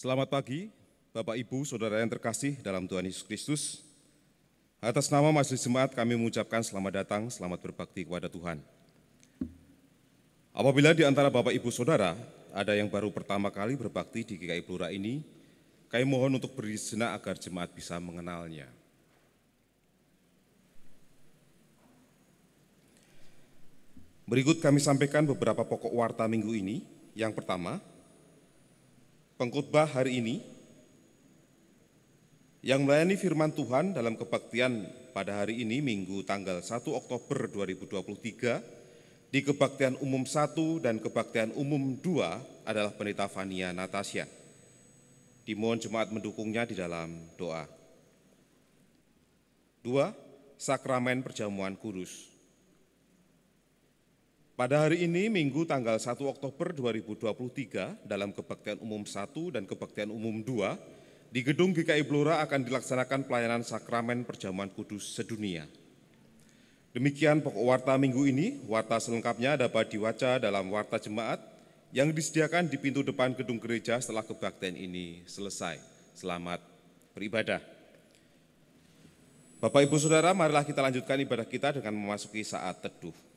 Selamat pagi, Bapak Ibu, Saudara yang terkasih dalam Tuhan Yesus Kristus. Atas nama Majelis Jemaat kami mengucapkan selamat datang, selamat berbakti kepada Tuhan. Apabila di antara Bapak Ibu Saudara ada yang baru pertama kali berbakti di GKI Blora ini, kami mohon untuk berdiri sejenak agar jemaat bisa mengenalnya. Berikut kami sampaikan beberapa pokok warta minggu ini. Yang pertama, pengkhotbah hari ini yang melayani firman Tuhan dalam kebaktian pada hari ini Minggu tanggal 1 Oktober 2023 di kebaktian umum 1 dan kebaktian umum 2 adalah Pendeta Fania Natasha. Dimohon jemaat mendukungnya di dalam doa. 2. Sakramen Perjamuan Kudus. Pada hari ini, Minggu tanggal 1 Oktober 2023, dalam kebaktian umum 1 dan kebaktian umum 2, di gedung GKI Blora akan dilaksanakan pelayanan sakramen perjamuan kudus sedunia. Demikian pokok warta minggu ini. Warta selengkapnya dapat dibaca dalam warta jemaat yang disediakan di pintu depan gedung gereja setelah kebaktian ini selesai. Selamat beribadah. Bapak Ibu Saudara, marilah kita lanjutkan ibadah kita dengan memasuki saat teduh.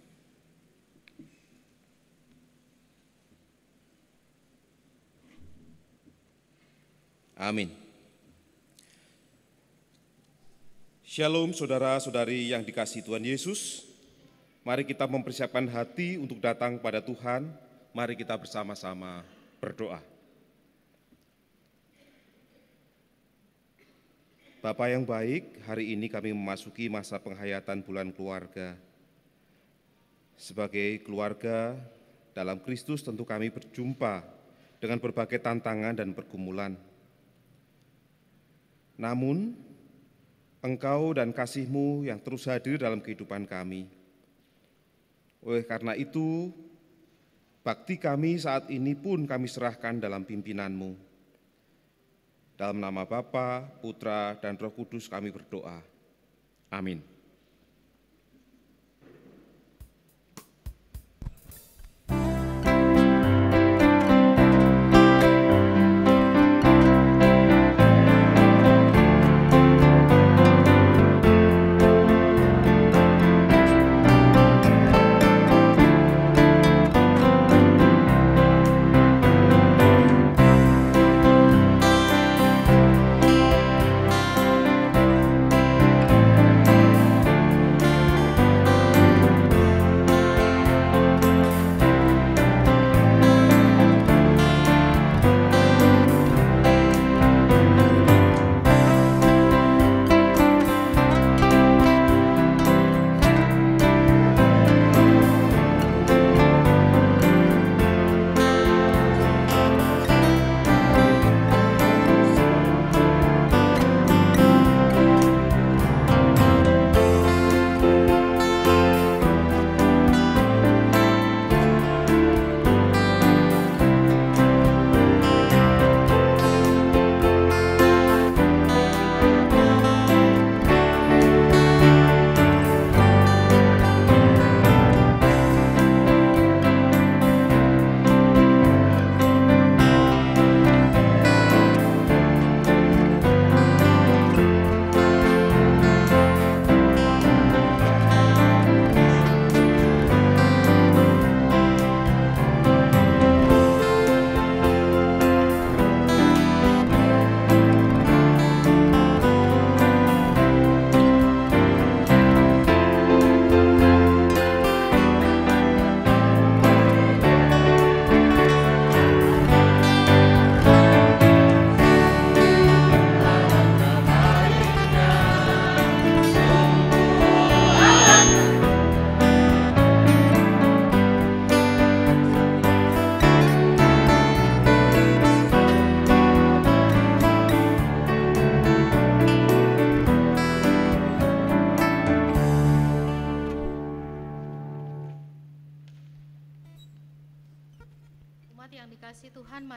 Amin. Shalom saudara-saudari yang dikasihi Tuhan Yesus. Mari kita mempersiapkan hati untuk datang pada Tuhan. Mari kita bersama-sama berdoa. Bapa yang baik, hari ini kami memasuki masa penghayatan bulan keluarga. Sebagai keluarga dalam Kristus tentu kami berjumpa dengan berbagai tantangan dan pergumulan. Namun, Engkau dan kasih-Mu yang terus hadir dalam kehidupan kami. Oleh karena itu, bakti kami saat ini pun kami serahkan dalam pimpinan-Mu. Dalam nama Bapa, Putra, dan Roh Kudus kami berdoa. Amin.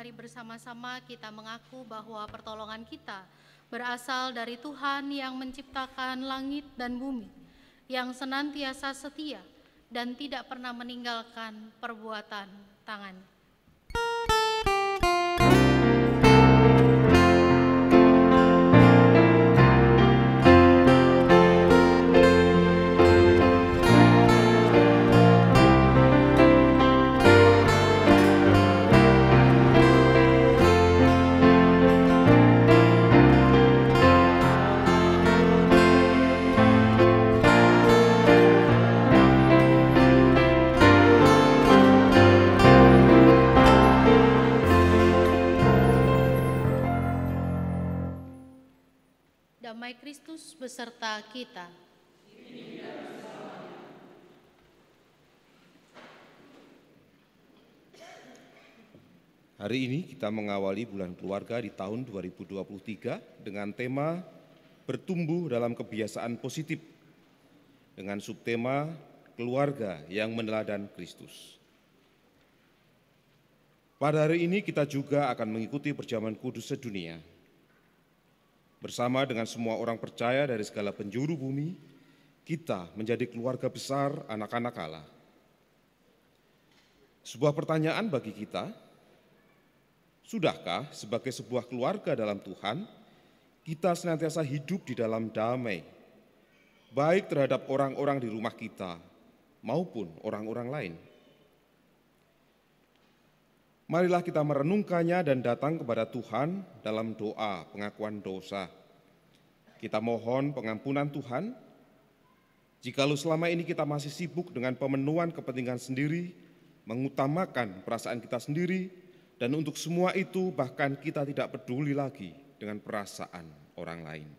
Bersama-sama kita mengaku bahwa pertolongan kita berasal dari Tuhan yang menciptakan langit dan bumi, yang senantiasa setia dan tidak pernah meninggalkan perbuatan tangan. damai Kristus beserta kita. Hari ini kita mengawali bulan keluarga di tahun 2023 dengan tema bertumbuh dalam kebiasaan positif dengan subtema keluarga yang meneladani Kristus. Pada hari ini kita juga akan mengikuti perjamuan kudus sedunia. Bersama dengan semua orang percaya dari segala penjuru bumi, kita menjadi keluarga besar anak-anak Allah. Sebuah pertanyaan bagi kita, sudahkah sebagai sebuah keluarga dalam Tuhan, kita senantiasa hidup di dalam damai, baik terhadap orang-orang di rumah kita maupun orang-orang lain? Marilah kita merenungkannya dan datang kepada Tuhan dalam doa pengakuan dosa. Kita mohon pengampunan Tuhan, jikalau selama ini kita masih sibuk dengan pemenuhan kepentingan sendiri, mengutamakan perasaan kita sendiri, dan untuk semua itu bahkan kita tidak peduli lagi dengan perasaan orang lain.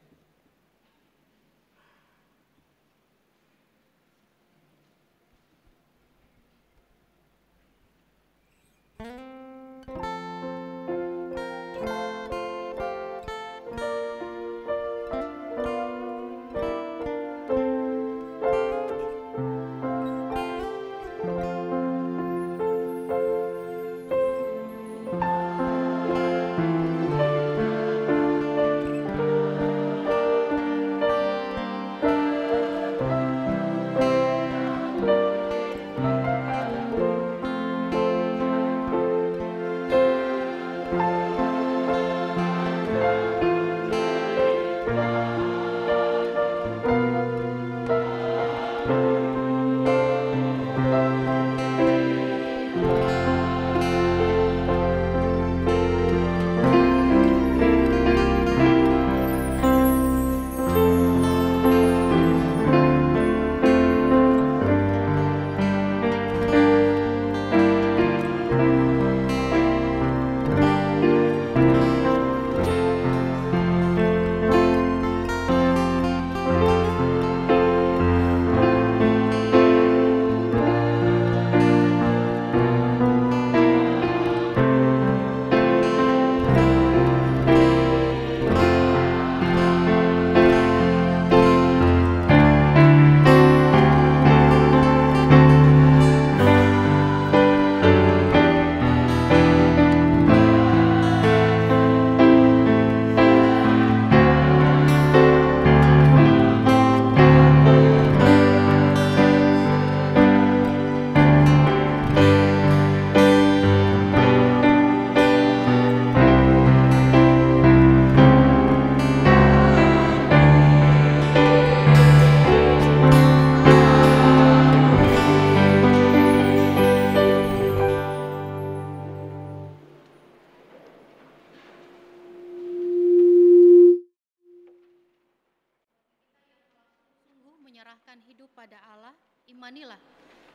Menyerahkan hidup pada Allah, imanilah.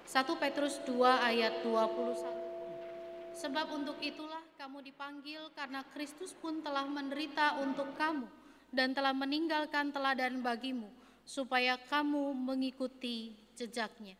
1 Petrus 2 ayat 21. Sebab untuk itulah kamu dipanggil, karena Kristus pun telah menderita untuk kamu dan telah meninggalkan teladan bagimu, supaya kamu mengikuti jejaknya.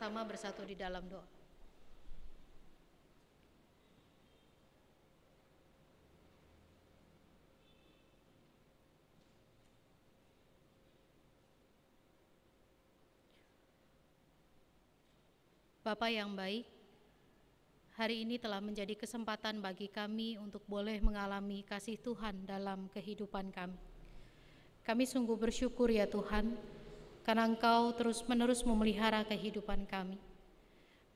sama-sama bersatu di dalam doa. Bapa yang baik, hari ini telah menjadi kesempatan bagi kami untuk boleh mengalami kasih Tuhan dalam kehidupan kami. Kami sungguh bersyukur ya Tuhan, karena Engkau terus-menerus memelihara kehidupan kami.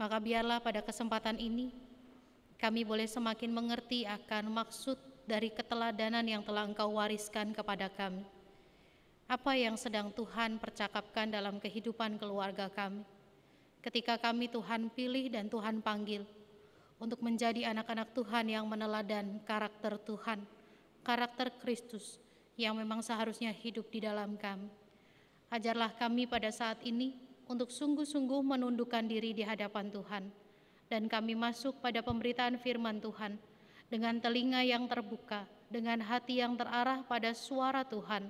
Maka biarlah pada kesempatan ini, kami boleh semakin mengerti akan maksud dari keteladanan yang telah Engkau wariskan kepada kami. Apa yang sedang Tuhan percakapkan dalam kehidupan keluarga kami, ketika kami Tuhan pilih dan Tuhan panggil untuk menjadi anak-anak Tuhan yang meneladan karakter Tuhan, karakter Kristus yang memang seharusnya hidup di dalam kami. Ajarlah kami pada saat ini untuk sungguh-sungguh menundukkan diri di hadapan Tuhan, dan kami masuk pada pemberitaan firman Tuhan dengan telinga yang terbuka, dengan hati yang terarah pada suara Tuhan,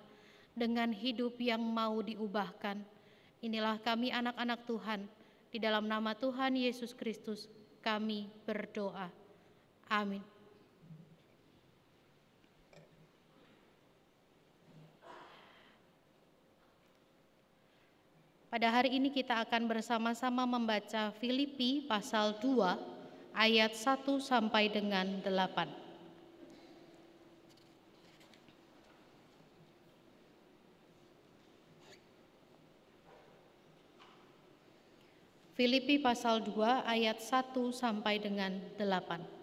dengan hidup yang mau diubahkan. Inilah kami anak-anak Tuhan. Di dalam nama Tuhan Yesus Kristus kami berdoa. Amin. Pada hari ini kita akan bersama-sama membaca Filipi pasal 2 ayat 1 sampai dengan 8. Filipi pasal 2 ayat 1 sampai dengan 8.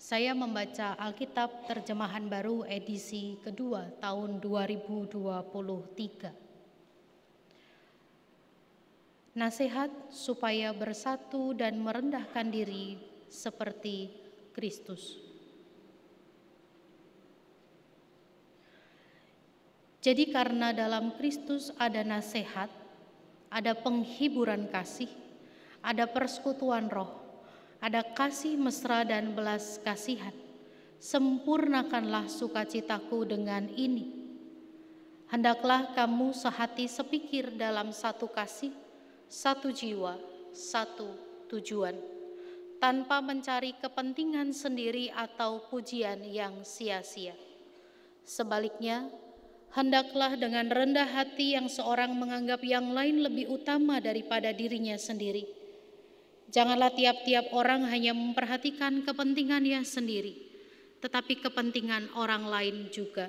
Saya membaca Alkitab Terjemahan Baru edisi kedua tahun 2023. Nasihat supaya bersatu dan merendahkan diri seperti Kristus. Jadi karena dalam Kristus ada nasihat, ada penghiburan kasih, ada persekutuan roh, ada kasih mesra dan belas kasihan. Sempurnakanlah sukacitaku dengan ini. Hendaklah kamu sehati sepikir dalam satu kasih, satu jiwa, satu tujuan, tanpa mencari kepentingan sendiri atau pujian yang sia-sia. Sebaliknya, hendaklah dengan rendah hati yang seorang menganggap yang lain lebih utama daripada dirinya sendiri. Janganlah tiap-tiap orang hanya memperhatikan kepentingannya sendiri, tetapi kepentingan orang lain juga.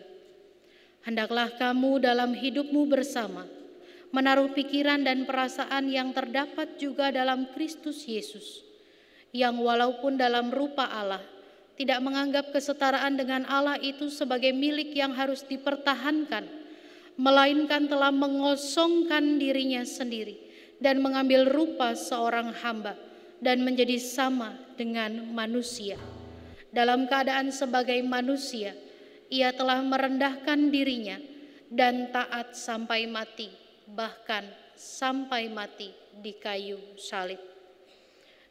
Hendaklah kamu dalam hidupmu bersama menaruh pikiran dan perasaan yang terdapat juga dalam Kristus Yesus, yang walaupun dalam rupa Allah, tidak menganggap kesetaraan dengan Allah itu sebagai milik yang harus dipertahankan, melainkan telah mengosongkan dirinya sendiri dan mengambil rupa seorang hamba dan menjadi sama dengan manusia. Dalam keadaan sebagai manusia, ia telah merendahkan dirinya dan taat sampai mati, bahkan sampai mati di kayu salib.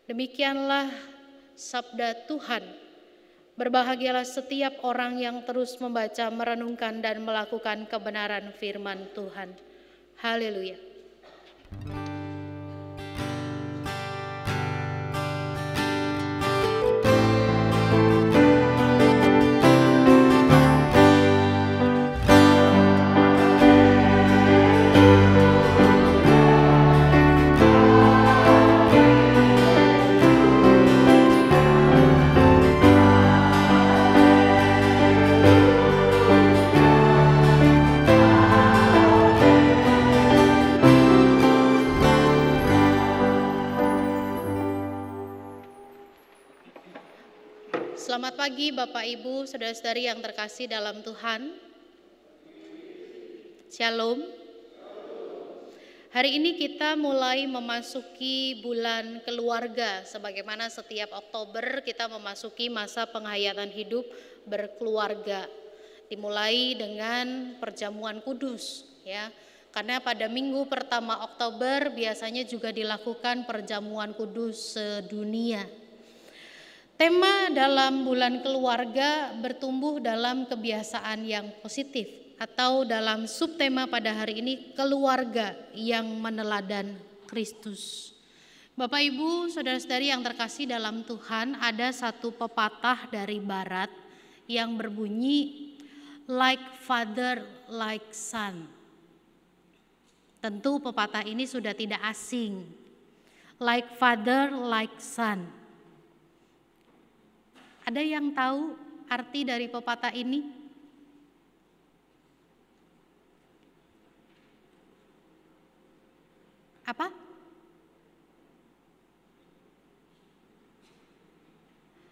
Demikianlah sabda Tuhan. Berbahagialah setiap orang yang terus membaca, merenungkan, dan melakukan kebenaran firman Tuhan. Haleluya. Selamat pagi Bapak Ibu, saudara-saudari yang terkasih dalam Tuhan. Shalom. Hari ini kita mulai memasuki bulan keluarga. Sebagaimana setiap Oktober kita memasuki masa penghayatan hidup berkeluarga. Dimulai dengan perjamuan kudus, ya. Karena pada minggu pertama Oktober biasanya juga dilakukan perjamuan kudus sedunia. Tema dalam bulan keluarga bertumbuh dalam kebiasaan yang positif, atau dalam subtema pada hari ini, keluarga yang meneladan Kristus. Bapak Ibu, saudara-saudari yang terkasih dalam Tuhan, ada satu pepatah dari barat yang berbunyi like father like son. Tentu pepatah ini sudah tidak asing. Like father, like son. Ada yang tahu arti dari pepatah ini? Apa?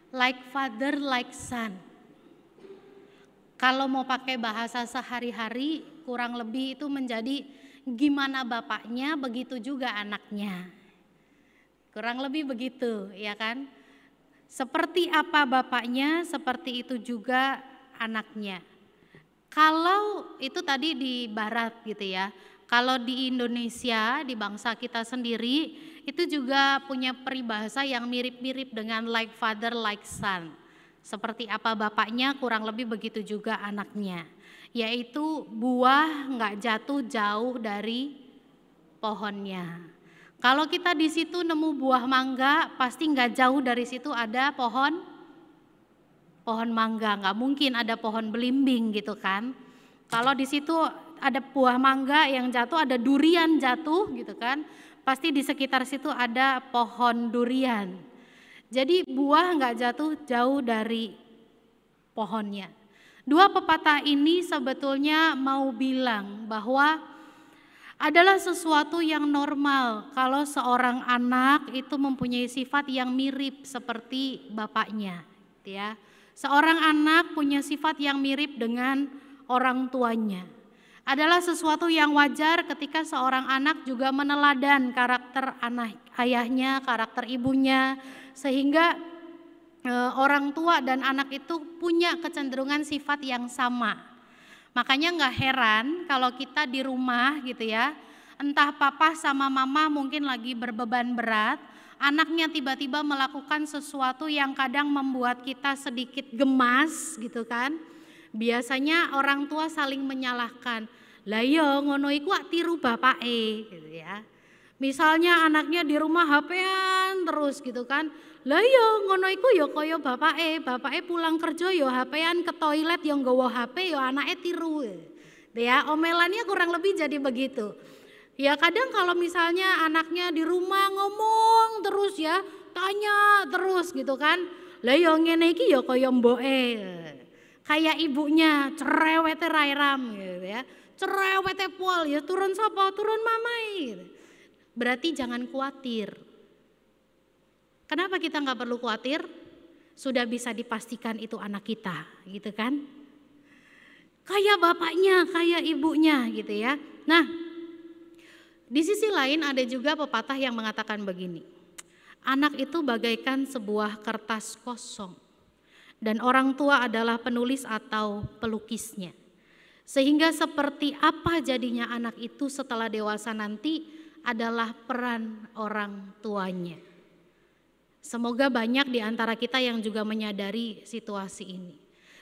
Like father, like son. Kalau mau pakai bahasa sehari-hari, kurang lebih itu menjadi gimana bapaknya, begitu juga anaknya. Kurang lebih begitu, ya kan? Seperti apa bapaknya, seperti itu juga anaknya. Kalau itu tadi di barat gitu ya. Kalau di Indonesia, di bangsa kita sendiri, itu juga punya peribahasa yang mirip-mirip dengan like father, like son. Seperti apa bapaknya, kurang lebih begitu juga anaknya. Yaitu buah nggak jatuh jauh dari pohonnya. Kalau kita di situ nemu buah mangga, pasti nggak jauh dari situ ada pohon mangga. Nggak mungkin ada pohon belimbing gitu kan. Kalau di situ ada buah mangga yang jatuh, ada durian jatuh gitu kan, pasti di sekitar situ ada pohon durian. Jadi buah nggak jatuh jauh dari pohonnya. Dua pepatah ini sebetulnya mau bilang bahwa adalah sesuatu yang normal kalau seorang anak itu mempunyai sifat yang mirip seperti bapaknya, ya. Seorang anak punya sifat yang mirip dengan orang tuanya. Adalah sesuatu yang wajar ketika seorang anak juga meneladan karakter ayahnya, karakter ibunya, sehingga orang tua dan anak itu punya kecenderungan sifat yang sama. Makanya nggak heran kalau kita di rumah gitu ya, entah papa sama mama mungkin lagi berbeban berat, anaknya tiba-tiba melakukan sesuatu yang kadang membuat kita sedikit gemas gitu kan. Biasanya orang tua saling menyalahkan, lah yo ngono iku tiru bapake gitu ya. Misalnya anaknya di rumah HP-an terus gitu kan. Lah yo ngono iku yo kaya bapake pulang kerja yo HP-an, ke toilet yo nggawa HP yo anake tiru. Ya, omelannya kurang lebih jadi begitu. Ya kadang kalau misalnya anaknya di rumah ngomong terus ya, tanya terus gitu kan. Lah yo ngene iki yo kaya mboke. Kayak ibunya cerewete rairam gitu ya. Cerewete pol ya turun sapa? Turun mamai gitu. Berarti jangan khawatir. Kenapa kita nggak perlu khawatir? Sudah bisa dipastikan itu anak kita, gitu kan? Kayak bapaknya, kayak ibunya, gitu ya. Nah, di sisi lain ada juga pepatah yang mengatakan begini. Anak itu bagaikan sebuah kertas kosong, dan orang tua adalah penulis atau pelukisnya. Sehingga seperti apa jadinya anak itu setelah dewasa nanti adalah peran orang tuanya. Semoga banyak di antara kita yang juga menyadari situasi ini.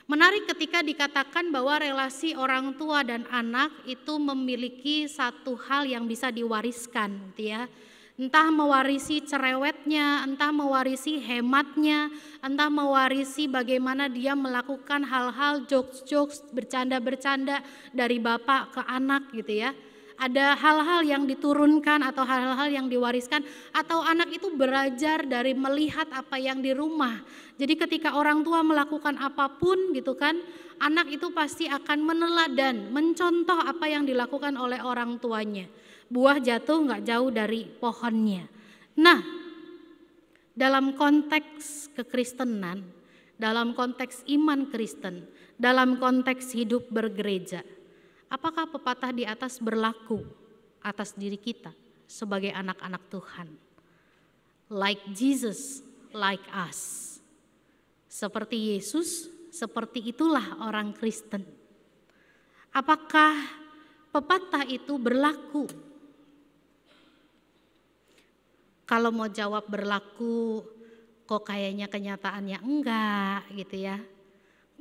Menarik ketika dikatakan bahwa relasi orang tua dan anak itu memiliki satu hal yang bisa diwariskan, gitu ya. Entah mewarisi cerewetnya, entah mewarisi hematnya, entah mewarisi bagaimana dia melakukan hal-hal jokes-jokes, bercanda-bercanda dari bapak ke anak gitu ya. Ada hal-hal yang diturunkan atau hal-hal yang diwariskan, atau anak itu belajar dari melihat apa yang di rumah. Jadi ketika orang tua melakukan apapun gitu kan, anak itu pasti akan meneladan, mencontoh apa yang dilakukan oleh orang tuanya. Buah jatuh nggak jauh dari pohonnya. Nah, dalam konteks kekristenan, dalam konteks iman Kristen, dalam konteks hidup bergereja, apakah pepatah di atas berlaku atas diri kita sebagai anak-anak Tuhan? Like Jesus, like us. Seperti Yesus, seperti itulah orang Kristen. Apakah pepatah itu berlaku. Kalau mau jawab berlaku, kok kayaknya kenyataannya enggak gitu ya.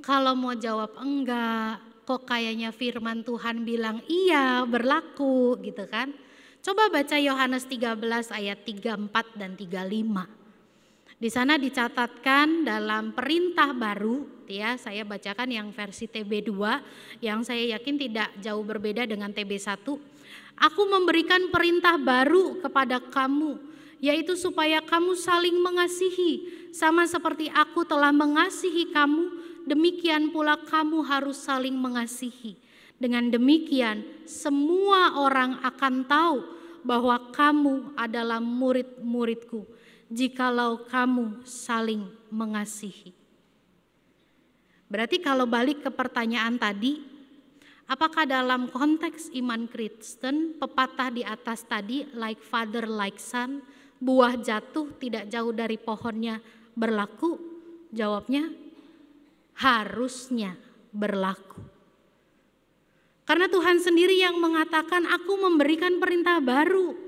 Kalau mau jawab enggak, kok kayaknya firman Tuhan bilang iya berlaku gitu kan. Coba baca Yohanes 13 ayat 34 dan 35. Di sana dicatatkan dalam perintah baru, ya saya bacakan yang versi TB2 yang saya yakin tidak jauh berbeda dengan TB1. Aku memberikan perintah baru kepada kamu, yaitu supaya kamu saling mengasihi, sama seperti aku telah mengasihi kamu, demikian pula kamu harus saling mengasihi. Dengan demikian semua orang akan tahu bahwa kamu adalah murid-muridku, jikalau kamu saling mengasihi. Berarti kalau balik ke pertanyaan tadi, apakah dalam konteks iman Kristen pepatah di atas tadi like father like son, buah jatuh tidak jauh dari pohonnya berlaku? Jawabnya harusnya berlaku. Karena Tuhan sendiri yang mengatakan aku memberikan perintah baru.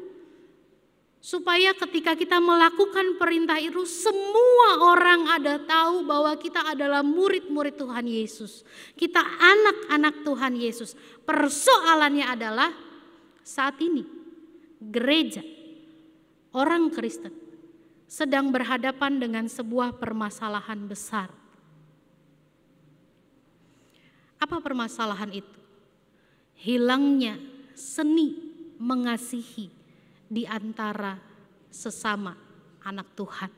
Supaya ketika kita melakukan perintah itu semua orang ada tahu bahwa kita adalah murid-murid Tuhan Yesus. Kita anak-anak Tuhan Yesus. Persoalannya adalah saat ini gereja, orang Kristen sedang berhadapan dengan sebuah permasalahan besar. Apa permasalahan itu? Hilangnya seni mengasihi di antara sesama anak Tuhan.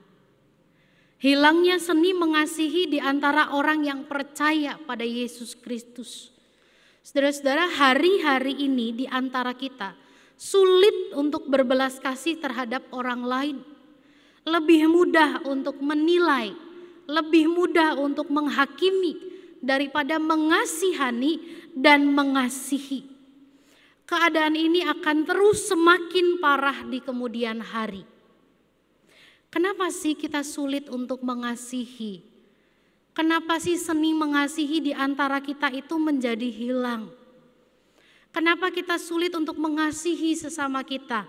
Hilangnya seni mengasihi di antara orang yang percaya pada Yesus Kristus. Saudara-saudara, hari-hari ini di antara kita sulit untuk berbelas kasih terhadap orang lain. Lebih mudah untuk menilai, lebih mudah untuk menghakimi daripada mengasihani dan mengasihi. Keadaan ini akan terus semakin parah di kemudian hari. Kenapa sih kita sulit untuk mengasihi? Kenapa sih seni mengasihi di antara kita itu menjadi hilang? Kenapa kita sulit untuk mengasihi sesama kita?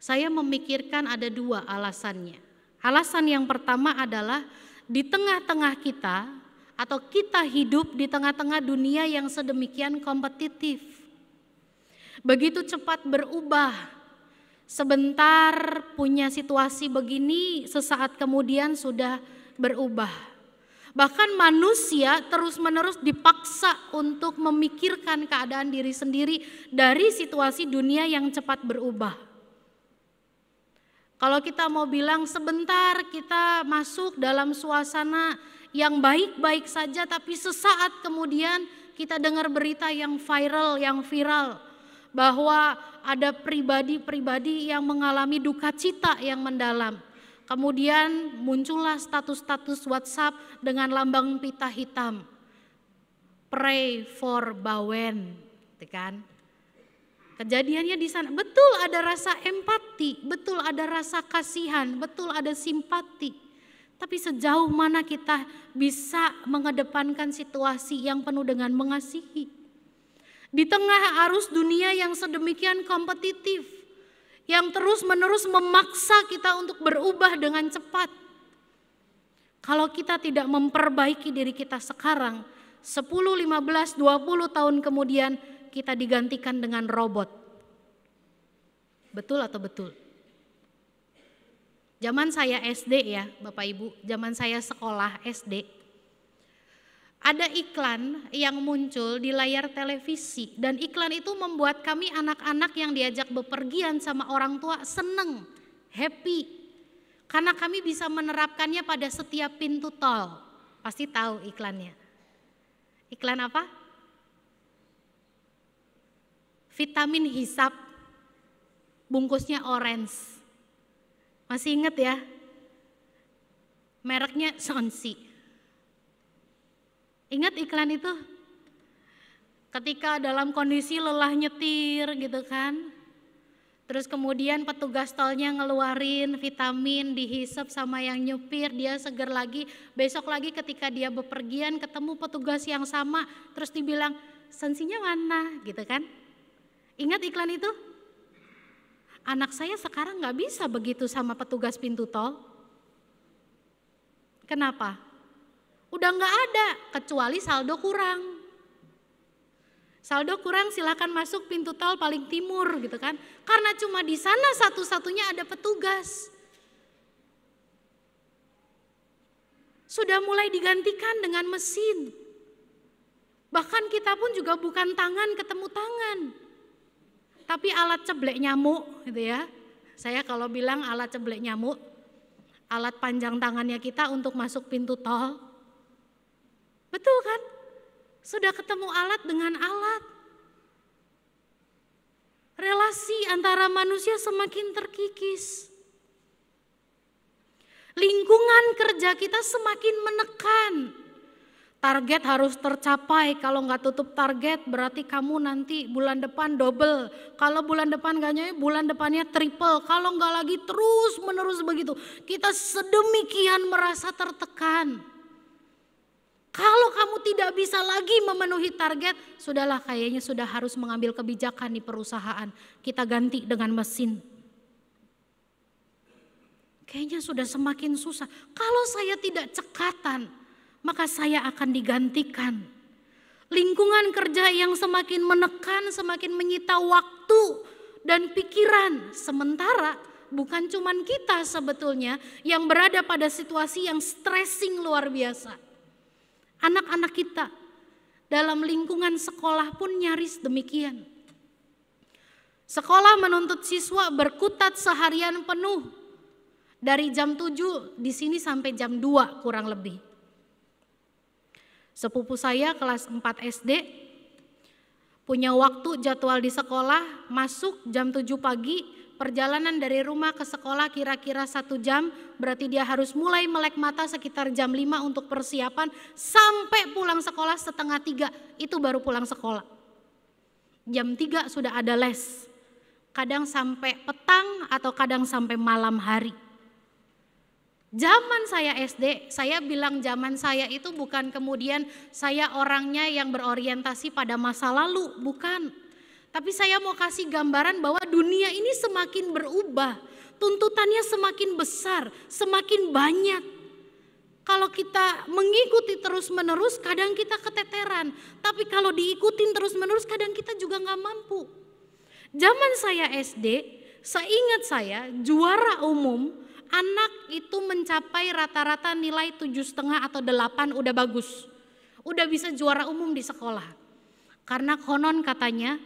Saya memikirkan ada dua alasannya. Alasan yang pertama adalah di tengah-tengah kita atau kita hidup di tengah-tengah dunia yang sedemikian kompetitif. Begitu cepat berubah. Sebentar punya situasi begini, sesaat kemudian sudah berubah. Bahkan manusia terus-menerus dipaksa untuk memikirkan keadaan diri sendiri dari situasi dunia yang cepat berubah. Kalau kita mau bilang sebentar kita masuk dalam suasana yang baik-baik saja, tapi sesaat kemudian kita dengar berita yang viral, bahwa ada pribadi-pribadi yang mengalami duka cita yang mendalam. Kemudian muncullah status-status WhatsApp dengan lambang pita hitam. Pray for Bawen, gitu kan? Kejadiannya di sana, betul ada rasa empati, betul ada rasa kasihan, betul ada simpati. Tapi sejauh mana kita bisa mengedepankan situasi yang penuh dengan mengasihi? Di tengah arus dunia yang sedemikian kompetitif, yang terus-menerus memaksa kita untuk berubah dengan cepat. Kalau kita tidak memperbaiki diri kita sekarang, 10, 15, 20 tahun kemudian kita digantikan dengan robot. Betul atau betul? Zaman saya SD ya Bapak Ibu, zaman saya sekolah SD, ada iklan yang muncul di layar televisi dan iklan itu membuat kami anak-anak yang diajak bepergian sama orang tua seneng, happy. Karena kami bisa menerapkannya pada setiap pintu tol. Pasti tahu iklannya. Iklan apa? Vitamin hisap, bungkusnya orange. Masih ingat ya? Mereknya Sonsi. Ingat iklan itu? Ketika dalam kondisi lelah nyetir gitu kan. Terus kemudian petugas tolnya ngeluarin vitamin, dihisap sama yang nyupir, dia seger lagi. Besok lagi ketika dia bepergian ketemu petugas yang sama, terus dibilang, sensinya mana gitu kan. Ingat iklan itu? Anak saya sekarang nggak bisa begitu sama petugas pintu tol. Kenapa? Udah nggak ada, kecuali saldo kurang. Saldo kurang silakan masuk pintu tol paling timur gitu kan. Karena cuma di sana satu-satunya ada petugas. Sudah mulai digantikan dengan mesin. Bahkan kita pun juga bukan tangan ketemu tangan. Tapi alat ceblek nyamuk gitu ya. Saya kalau bilang alat ceblek nyamuk, alat panjang tangannya kita untuk masuk pintu tol. Betul kan? Sudah ketemu alat dengan alat. Relasi antara manusia semakin terkikis. Lingkungan kerja kita semakin menekan. Target harus tercapai, kalau nggak tutup target berarti kamu nanti bulan depan double. Kalau bulan depan nggak nyampe, bulan depannya triple. Kalau nggak lagi terus menerus begitu. Kita sedemikian merasa tertekan. Kalau kamu tidak bisa lagi memenuhi target, sudahlah kayaknya sudah harus mengambil kebijakan di perusahaan. Kita ganti dengan mesin. Kayaknya sudah semakin susah. Kalau saya tidak cekatan, maka saya akan digantikan. Lingkungan kerja yang semakin menekan, semakin menyita waktu dan pikiran. Sementara bukan cuman kita sebetulnya yang berada pada situasi yang stressing luar biasa. Anak-anak kita dalam lingkungan sekolah pun nyaris demikian. Sekolah menuntut siswa berkutat seharian penuh. Dari jam 7 di sini sampai jam 2 kurang lebih. Sepupu saya kelas 4 SD punya waktu jadwal di sekolah, masuk jam 7 pagi, perjalanan dari rumah ke sekolah kira-kira 1 jam, berarti dia harus mulai melek mata sekitar jam 5 untuk persiapan, sampai pulang sekolah setengah 3, itu baru pulang sekolah. Jam 3 sudah ada les, kadang sampai petang atau kadang sampai malam hari. Zaman saya SD, saya bilang zaman saya itu bukan kemudian saya orangnya yang berorientasi pada masa lalu, bukan. Tapi saya mau kasih gambaran bahwa dunia ini semakin berubah, tuntutannya semakin besar, semakin banyak. Kalau kita mengikuti terus-menerus, kadang kita keteteran. Tapi kalau diikutin terus-menerus, kadang kita juga nggak mampu. Zaman saya SD, seingat saya juara umum, anak itu mencapai rata-rata nilai 7,5 atau 8 udah bagus. Udah bisa juara umum di sekolah. Karena konon katanya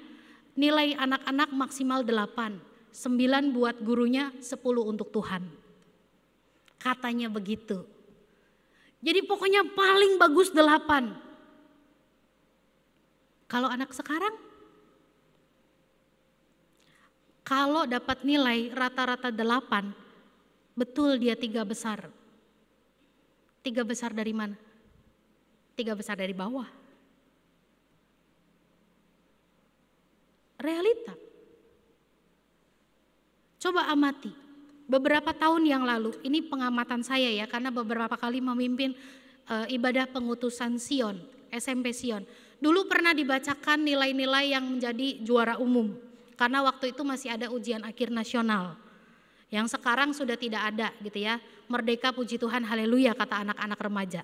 nilai anak-anak maksimal 8. 9 buat gurunya, 10 untuk Tuhan. Katanya begitu. Jadi pokoknya paling bagus 8. Kalau anak sekarang, kalau dapat nilai rata-rata 8, betul dia 3 besar. 3 besar dari mana? 3 besar dari bawah. Realita. Coba amati. Beberapa tahun yang lalu, ini pengamatan saya ya, karena beberapa kali memimpin ibadah pengutusan Sion, SMP Sion. Dulu pernah dibacakan nilai-nilai yang menjadi juara umum, karena waktu itu masih ada ujian akhir nasional. Yang sekarang sudah tidak ada gitu ya. Merdeka, puji Tuhan, haleluya, kata anak-anak remaja.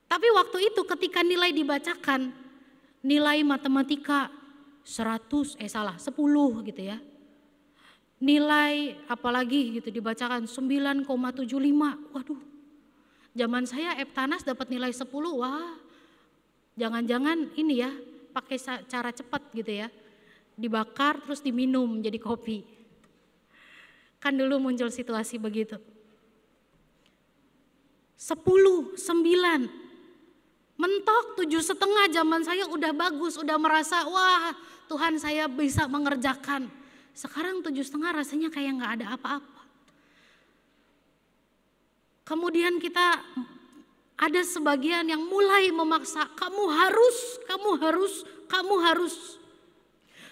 Tapi waktu itu ketika nilai dibacakan, nilai matematika 10 gitu ya. Nilai apalagi gitu dibacakan 9,75. Waduh. Zaman saya Eptanas dapat nilai 10, wah. Jangan-jangan ini ya, pakai cara cepat gitu ya. Dibakar terus diminum jadi kopi. Kan dulu muncul situasi begitu. 10, 9, mentok 7,5 zaman saya udah bagus, udah merasa wah Tuhan saya bisa mengerjakan. Sekarang 7,5 rasanya kayak gak ada apa-apa. Kemudian kita ada sebagian yang mulai memaksa, kamu harus.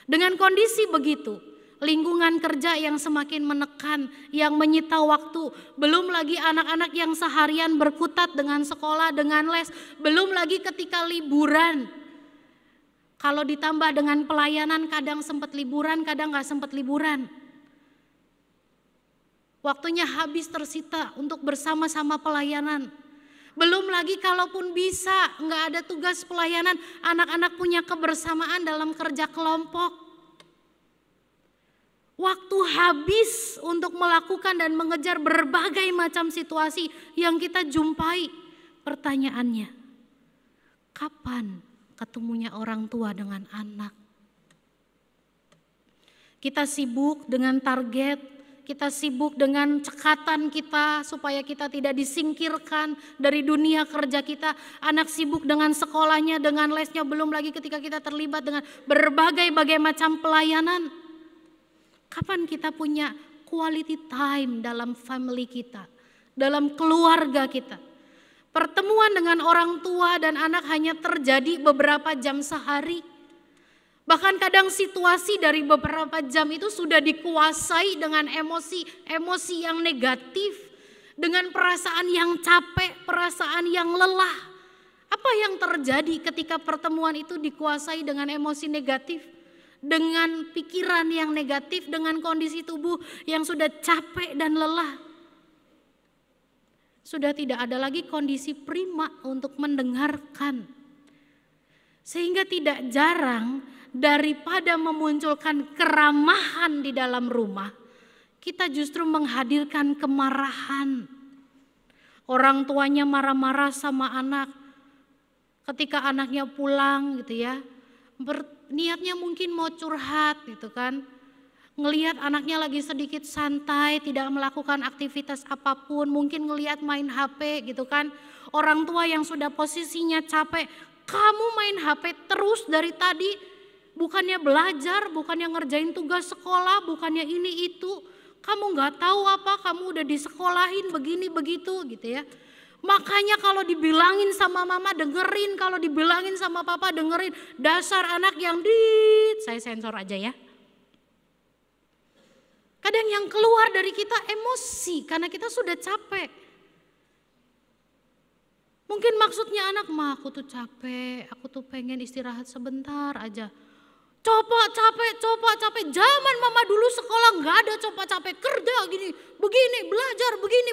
Dengan kondisi begitu, lingkungan kerja yang semakin menekan, yang menyita waktu, belum lagi anak-anak yang seharian berkutat dengan sekolah, dengan les, belum lagi ketika liburan. Kalau ditambah dengan pelayanan, kadang sempat liburan, kadang gak sempat liburan. Waktunya habis tersita untuk bersama-sama pelayanan. Belum lagi kalaupun bisa nggak ada tugas pelayanan, anak-anak punya kebersamaan dalam kerja kelompok. Waktu habis untuk melakukan dan mengejar berbagai macam situasi yang kita jumpai. Pertanyaannya, kapan ketemunya orang tua dengan anak? Kita sibuk dengan target, kita sibuk dengan cekatan kita supaya kita tidak disingkirkan dari dunia kerja kita. Anak sibuk dengan sekolahnya, dengan lesnya, belum lagi ketika kita terlibat dengan berbagai macam pelayanan. Kapan kita punya quality time dalam family kita, dalam keluarga kita? Pertemuan dengan orang tua dan anak hanya terjadi beberapa jam sehari. Bahkan kadang situasi dari beberapa jam itu sudah dikuasai dengan emosi yang negatif, dengan perasaan yang capek, perasaan yang lelah. Apa yang terjadi ketika pertemuan itu dikuasai dengan emosi negatif, dengan pikiran yang negatif, dengan kondisi tubuh yang sudah capek dan lelah? Sudah tidak ada lagi kondisi prima untuk mendengarkan. Sehingga tidak jarang daripada memunculkan keramahan di dalam rumah, kita justru menghadirkan kemarahan. Orang tuanya marah-marah sama anak ketika anaknya pulang gitu ya. Niatnya mungkin mau curhat gitu kan. Ngelihat anaknya lagi sedikit santai, tidak melakukan aktivitas apapun, mungkin ngelihat main HP gitu kan. Orang tua yang sudah posisinya capek, kamu main HP terus dari tadi. Bukannya belajar, bukannya ngerjain tugas sekolah, bukannya ini itu. Kamu gak tahu apa, kamu udah disekolahin begini begitu gitu ya. Makanya kalau dibilangin sama mama dengerin, kalau dibilangin sama papa dengerin. Dasar anak yang saya sensor aja ya. Kadang yang keluar dari kita emosi karena kita sudah capek. Mungkin maksudnya anak, "Ma, aku tuh capek, aku tuh pengen istirahat sebentar aja." Coba capek. Zaman mama dulu sekolah nggak ada coba capek, kerja gini, begini, belajar begini.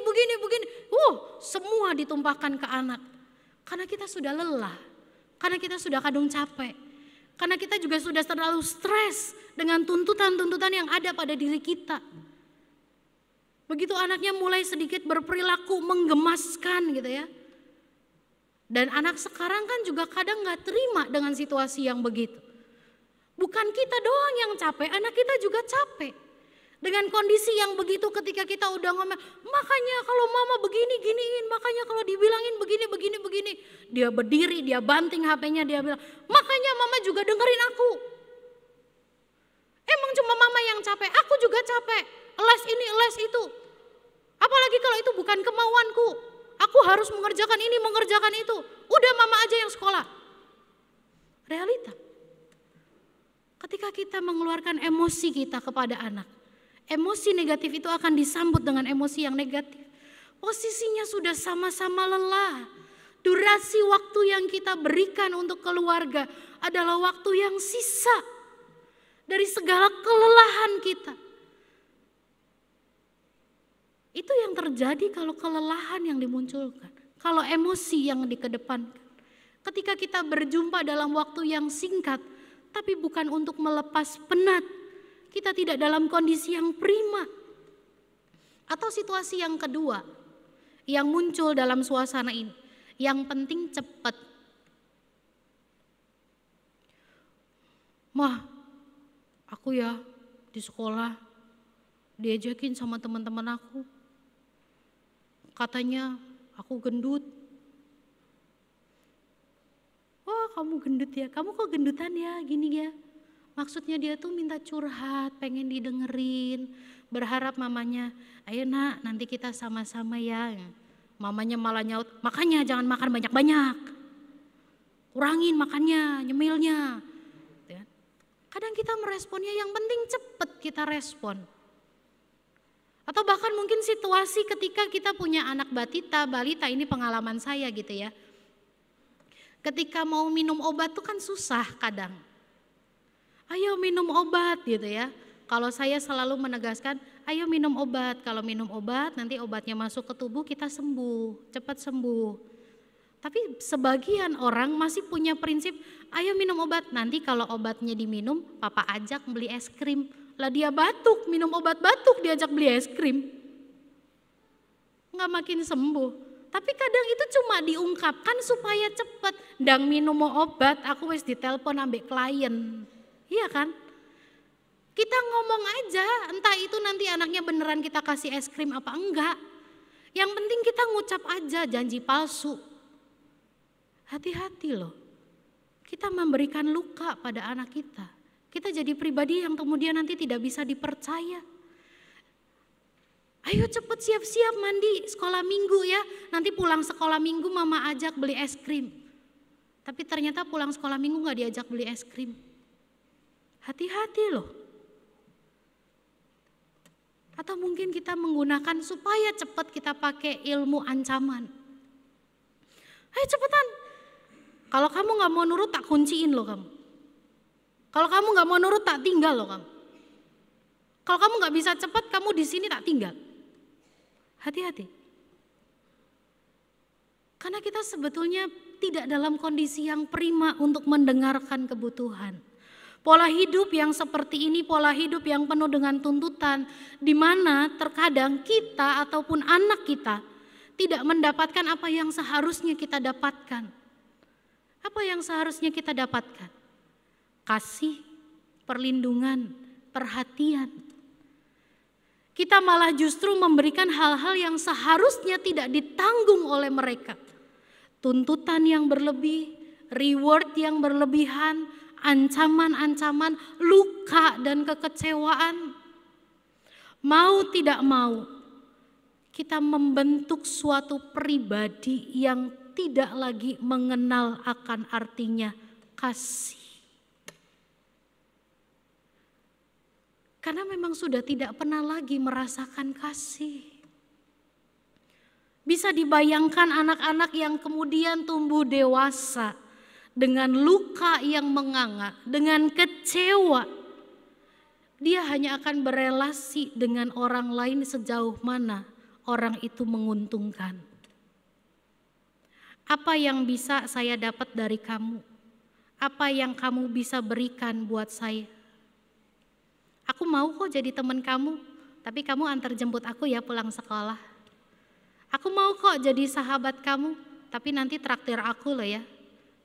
Semua ditumpahkan ke anak. Karena kita sudah lelah, karena kita sudah kadung capek, karena kita juga sudah terlalu stres dengan tuntutan-tuntutan yang ada pada diri kita. Begitu anaknya mulai sedikit berperilaku menggemaskan gitu ya. Dan anak sekarang kan juga kadang nggak terima dengan situasi yang begitu. Bukan kita doang yang capek, anak kita juga capek. Dengan kondisi yang begitu ketika kita udah ngomong, makanya kalau mama begini giniin, makanya kalau dibilangin begini. Dia berdiri, dia banting HP-nya, dia bilang, makanya mama juga dengerin aku. Emang cuma mama yang capek, aku juga capek. Les ini, les itu. Apalagi kalau itu bukan kemauanku. Aku harus mengerjakan ini, mengerjakan itu. Udah mama aja yang sekolah. Realita. Ketika kita mengeluarkan emosi kita kepada anak, emosi negatif itu akan disambut dengan emosi yang negatif. Posisinya sudah sama-sama lelah. Durasi waktu yang kita berikan untuk keluarga adalah waktu yang sisa dari segala kelelahan kita. Itu yang terjadi kalau kelelahan yang dimunculkan, kalau emosi yang dikedepankan. Ketika kita berjumpa dalam waktu yang singkat, tapi bukan untuk melepas penat. Kita tidak dalam kondisi yang prima. Atau situasi yang kedua yang muncul dalam suasana ini. Yang penting cepat. "Mah, aku ya di sekolah diajakin sama teman-teman aku. Katanya aku gendut." "Oh, kamu gendut ya? Kamu kok gendutan ya? Gini ya." Maksudnya dia tuh minta curhat, pengen didengerin, berharap mamanya, "Ayo nak, nanti kita sama-sama ya." Mamanya malah nyaut, "Makanya jangan makan banyak-banyak. Kurangin makannya, nyemilnya." Kadang kita meresponnya yang penting cepet kita respon. Atau bahkan mungkin situasi ketika kita punya anak balita, ini pengalaman saya gitu ya. Ketika mau minum obat tuh kan susah kadang. Ayo minum obat gitu ya. Kalau saya selalu menegaskan, ayo minum obat. Kalau minum obat nanti obatnya masuk ke tubuh kita sembuh, cepat sembuh. Tapi sebagian orang masih punya prinsip, ayo minum obat. Nanti kalau obatnya diminum, papa ajak beli es krim. Lah dia batuk, minum obat batuk diajak beli es krim. Nggak makin sembuh. Tapi kadang itu cuma diungkapkan supaya cepet. Ndang minum obat, aku wis ditelepon ambek klien. Iya kan? Kita ngomong aja, entah itu nanti anaknya beneran kita kasih es krim apa enggak. Yang penting kita ngucap aja janji palsu. Hati-hati loh, kita memberikan luka pada anak kita. Kita jadi pribadi yang kemudian nanti tidak bisa dipercaya. Ayo cepet siap-siap mandi sekolah minggu ya. Nanti pulang sekolah minggu mama ajak beli es krim. Tapi ternyata pulang sekolah minggu gak diajak beli es krim. Hati-hati loh. Atau mungkin kita menggunakan supaya cepat kita pakai ilmu ancaman. Ayo cepetan. Kalau kamu gak mau nurut tak kunciin loh kamu. Kalau kamu gak mau nurut tak tinggal loh kamu. Kalau kamu gak bisa cepat kamu di sini tak tinggal. Hati-hati. Karena kita sebetulnya tidak dalam kondisi yang prima untuk mendengarkan kebutuhan. Pola hidup yang seperti ini, pola hidup yang penuh dengan tuntutan, di mana terkadang kita ataupun anak kita tidak mendapatkan apa yang seharusnya kita dapatkan. Apa yang seharusnya kita dapatkan? Kasih, perlindungan, perhatian. Kita malah justru memberikan hal-hal yang seharusnya tidak ditanggung oleh mereka. Tuntutan yang berlebih, reward yang berlebihan, ancaman-ancaman, luka dan kekecewaan. Mau tidak mau, kita membentuk suatu pribadi yang tidak lagi mengenal akan artinya kasih. Karena memang sudah tidak pernah lagi merasakan kasih. Bisa dibayangkan anak-anak yang kemudian tumbuh dewasa dengan luka yang menganga, dengan kecewa. Dia hanya akan berelasi dengan orang lain sejauh mana orang itu menguntungkan. Apa yang bisa saya dapat dari kamu? Apa yang kamu bisa berikan buat saya? Aku mau kok jadi teman kamu, tapi kamu antar jemput aku ya pulang sekolah. Aku mau kok jadi sahabat kamu, tapi nanti traktir aku loh ya.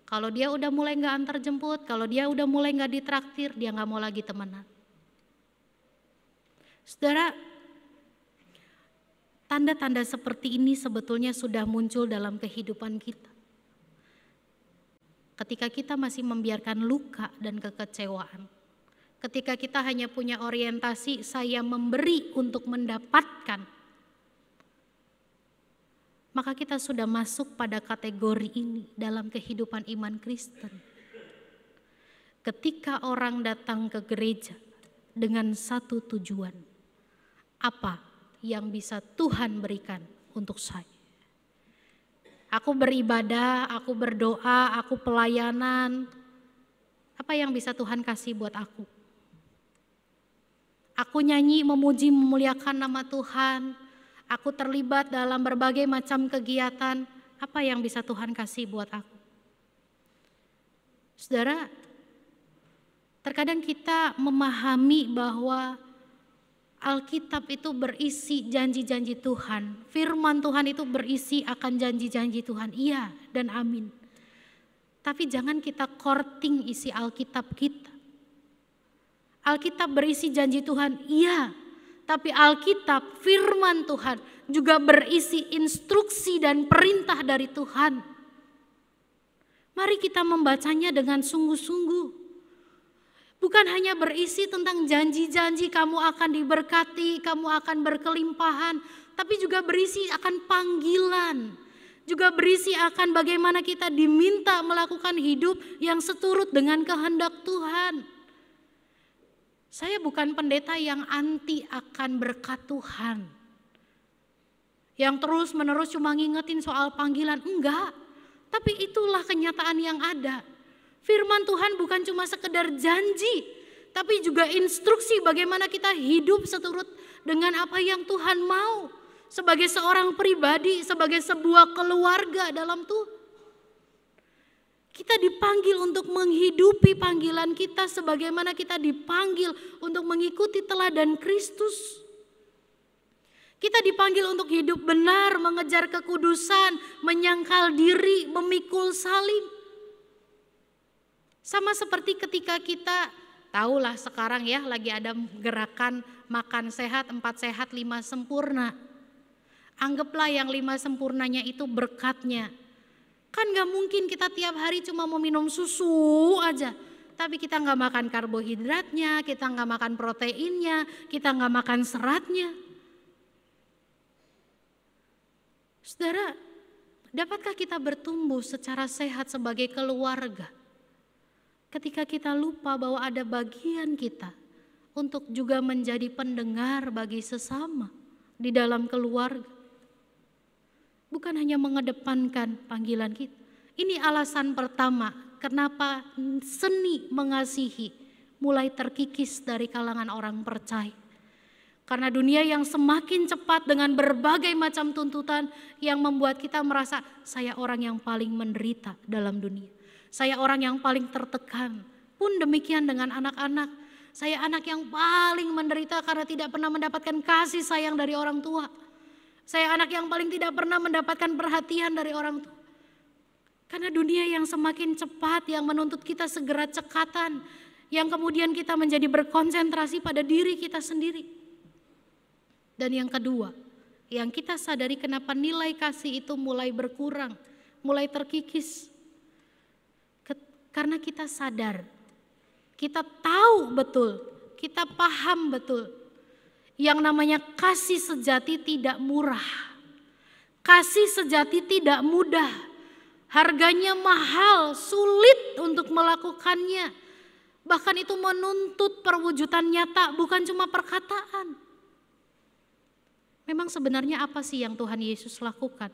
Kalau dia udah mulai gak antar jemput, kalau dia udah mulai gak ditraktir, dia gak mau lagi temenan. Saudara, tanda-tanda seperti ini sebetulnya sudah muncul dalam kehidupan kita. Ketika kita masih membiarkan luka dan kekecewaan. Ketika kita hanya punya orientasi saya memberi untuk mendapatkan. Maka kita sudah masuk pada kategori ini dalam kehidupan iman Kristen. Ketika orang datang ke gereja dengan satu tujuan. Apa yang bisa Tuhan berikan untuk saya? Aku beribadah, aku berdoa, aku pelayanan. Apa yang bisa Tuhan kasih buat aku? Aku nyanyi, memuji, memuliakan nama Tuhan. Aku terlibat dalam berbagai macam kegiatan. Apa yang bisa Tuhan kasih buat aku? Saudara, terkadang kita memahami bahwa Alkitab itu berisi janji-janji Tuhan. Firman Tuhan itu berisi akan janji-janji Tuhan. Iya dan amin. Tapi jangan kita courting isi Alkitab kita. Alkitab berisi janji Tuhan, iya. Tapi Alkitab, firman Tuhan juga berisi instruksi dan perintah dari Tuhan. Mari kita membacanya dengan sungguh-sungguh. Bukan hanya berisi tentang janji-janji kamu akan diberkati, kamu akan berkelimpahan. Tapi juga berisi akan panggilan. Juga berisi akan bagaimana kita diminta melakukan hidup yang seturut dengan kehendak Tuhan. Saya bukan pendeta yang anti akan berkat Tuhan. Yang terus menerus cuma ngingetin soal panggilan, enggak. Tapi itulah kenyataan yang ada. Firman Tuhan bukan cuma sekedar janji, tapi juga instruksi bagaimana kita hidup seturut dengan apa yang Tuhan mau. Sebagai seorang pribadi, sebagai sebuah keluarga dalam Tuhan. Kita dipanggil untuk menghidupi panggilan kita sebagaimana kita dipanggil untuk mengikuti teladan Kristus. Kita dipanggil untuk hidup benar, mengejar kekudusan, menyangkal diri, memikul salib. Sama seperti ketika kita, tahulah sekarang ya lagi ada gerakan makan sehat, 4 sehat, 5 sempurna. Anggaplah yang 5 sempurnanya itu berkatnya. Kan gak mungkin kita tiap hari cuma mau minum susu aja. Tapi kita gak makan karbohidratnya, kita gak makan proteinnya, kita gak makan seratnya. Saudara, dapatkah kita bertumbuh secara sehat sebagai keluarga? Ketika kita lupa bahwa ada bagian kita untuk juga menjadi pendengar bagi sesama di dalam keluarga. Bukan hanya mengedepankan panggilan kita. Ini alasan pertama kenapa seni mengasihi mulai terkikis dari kalangan orang percaya. Karena dunia yang semakin cepat dengan berbagai macam tuntutan yang membuat kita merasa saya orang yang paling menderita dalam dunia. Saya orang yang paling tertekan. Pun demikian dengan anak-anak. Saya anak yang paling menderita karena tidak pernah mendapatkan kasih sayang dari orang tua. Saya anak yang paling tidak pernah mendapatkan perhatian dari orang tua. Karena dunia yang semakin cepat yang menuntut kita segera cekatan. Yang kemudian kita menjadi berkonsentrasi pada diri kita sendiri. Dan yang kedua, yang kita sadari kenapa nilai kasih itu mulai berkurang, mulai terkikis. Karena kita sadar, kita tahu betul, kita paham betul. Yang namanya kasih sejati tidak murah. Kasih sejati tidak mudah. Harganya mahal, sulit untuk melakukannya. Bahkan itu menuntut perwujudan nyata, bukan cuma perkataan. Memang sebenarnya apa sih yang Tuhan Yesus lakukan?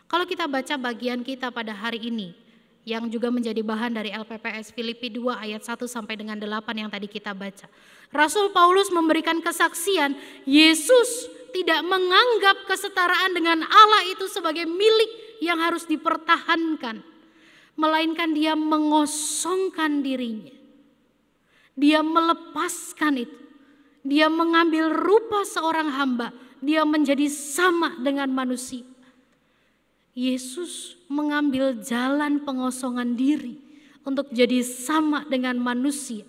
Kalau kita baca bagian kita pada hari ini, yang juga menjadi bahan dari LPPS Filipi 2 ayat 1 sampai dengan 8 yang tadi kita baca. Rasul Paulus memberikan kesaksian, Yesus tidak menganggap kesetaraan dengan Allah itu sebagai milik yang harus dipertahankan. Melainkan dia mengosongkan dirinya. Dia melepaskan itu. Dia mengambil rupa seorang hamba. Dia menjadi sama dengan manusia. Yesus mengambil jalan pengosongan diri untuk jadi sama dengan manusia,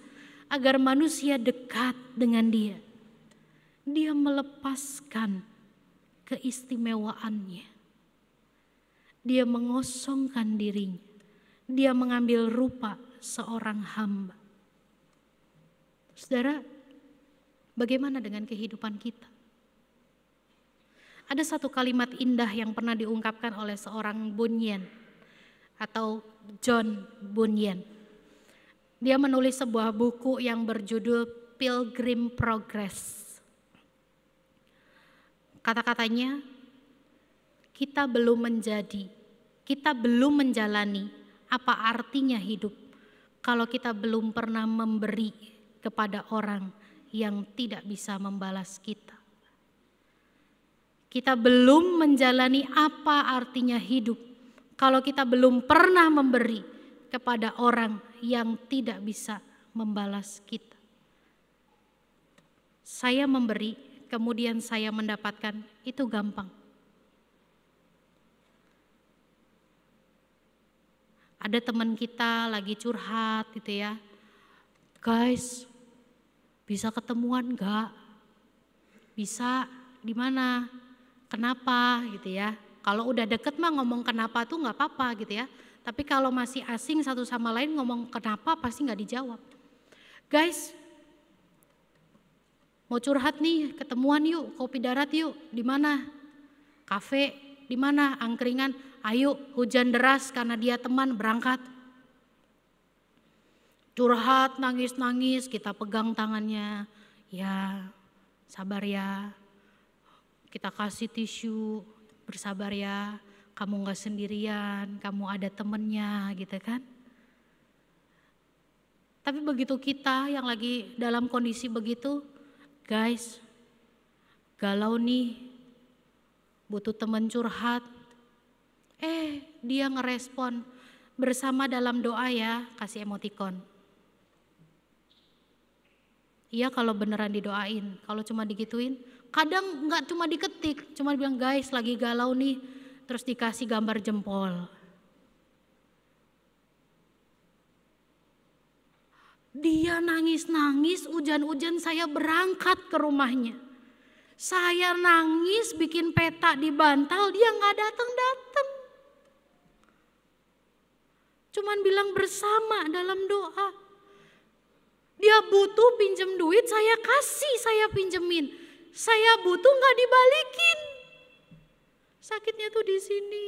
agar manusia dekat dengan dia. Dia melepaskan keistimewaannya. Dia mengosongkan dirinya. Dia mengambil rupa seorang hamba. Saudara, bagaimana dengan kehidupan kita? Ada satu kalimat indah yang pernah diungkapkan oleh seorang Bunyan atau John Bunyan. Dia menulis sebuah buku yang berjudul Pilgrim Progress. Kata-katanya, kita belum menjalani apa artinya hidup kalau kita belum pernah memberi kepada orang yang tidak bisa membalas kita. Kita belum menjalani apa artinya hidup kalau kita belum pernah memberi kepada orang yang tidak bisa membalas kita. Saya memberi, kemudian saya mendapatkan, itu gampang. Ada teman kita lagi curhat gitu ya. Guys, bisa ketemuan enggak? Bisa, di mana? Kenapa gitu ya. Kalau udah deket mah ngomong kenapa tuh nggak apa-apa gitu ya. Tapi kalau masih asing satu sama lain ngomong kenapa pasti nggak dijawab. Guys, mau curhat nih, ketemuan yuk, kopi darat yuk. Di mana? Kafe, di mana? Angkringan. Ayo, hujan deras karena dia teman berangkat. Curhat, nangis-nangis, kita pegang tangannya. Ya, sabar ya. Kita kasih tisu, bersabar ya. Kamu gak sendirian, kamu ada temennya gitu kan. Tapi begitu kita yang lagi dalam kondisi begitu, guys, galau nih, butuh teman curhat. Dia ngerespon, bersama dalam doa ya, kasih emotikon. Iya kalau beneran didoain, kalau cuma digituin, kadang nggak cuma diketik, cuma bilang guys lagi galau nih, terus dikasih gambar jempol. Dia nangis-nangis, hujan-hujan saya berangkat ke rumahnya. Saya nangis bikin peta di bantal, dia nggak datang-datang. Cuman bilang bersama dalam doa. Dia butuh pinjem duit, saya kasih, saya pinjemin. Saya butuh nggak dibalikin. Sakitnya tuh di sini.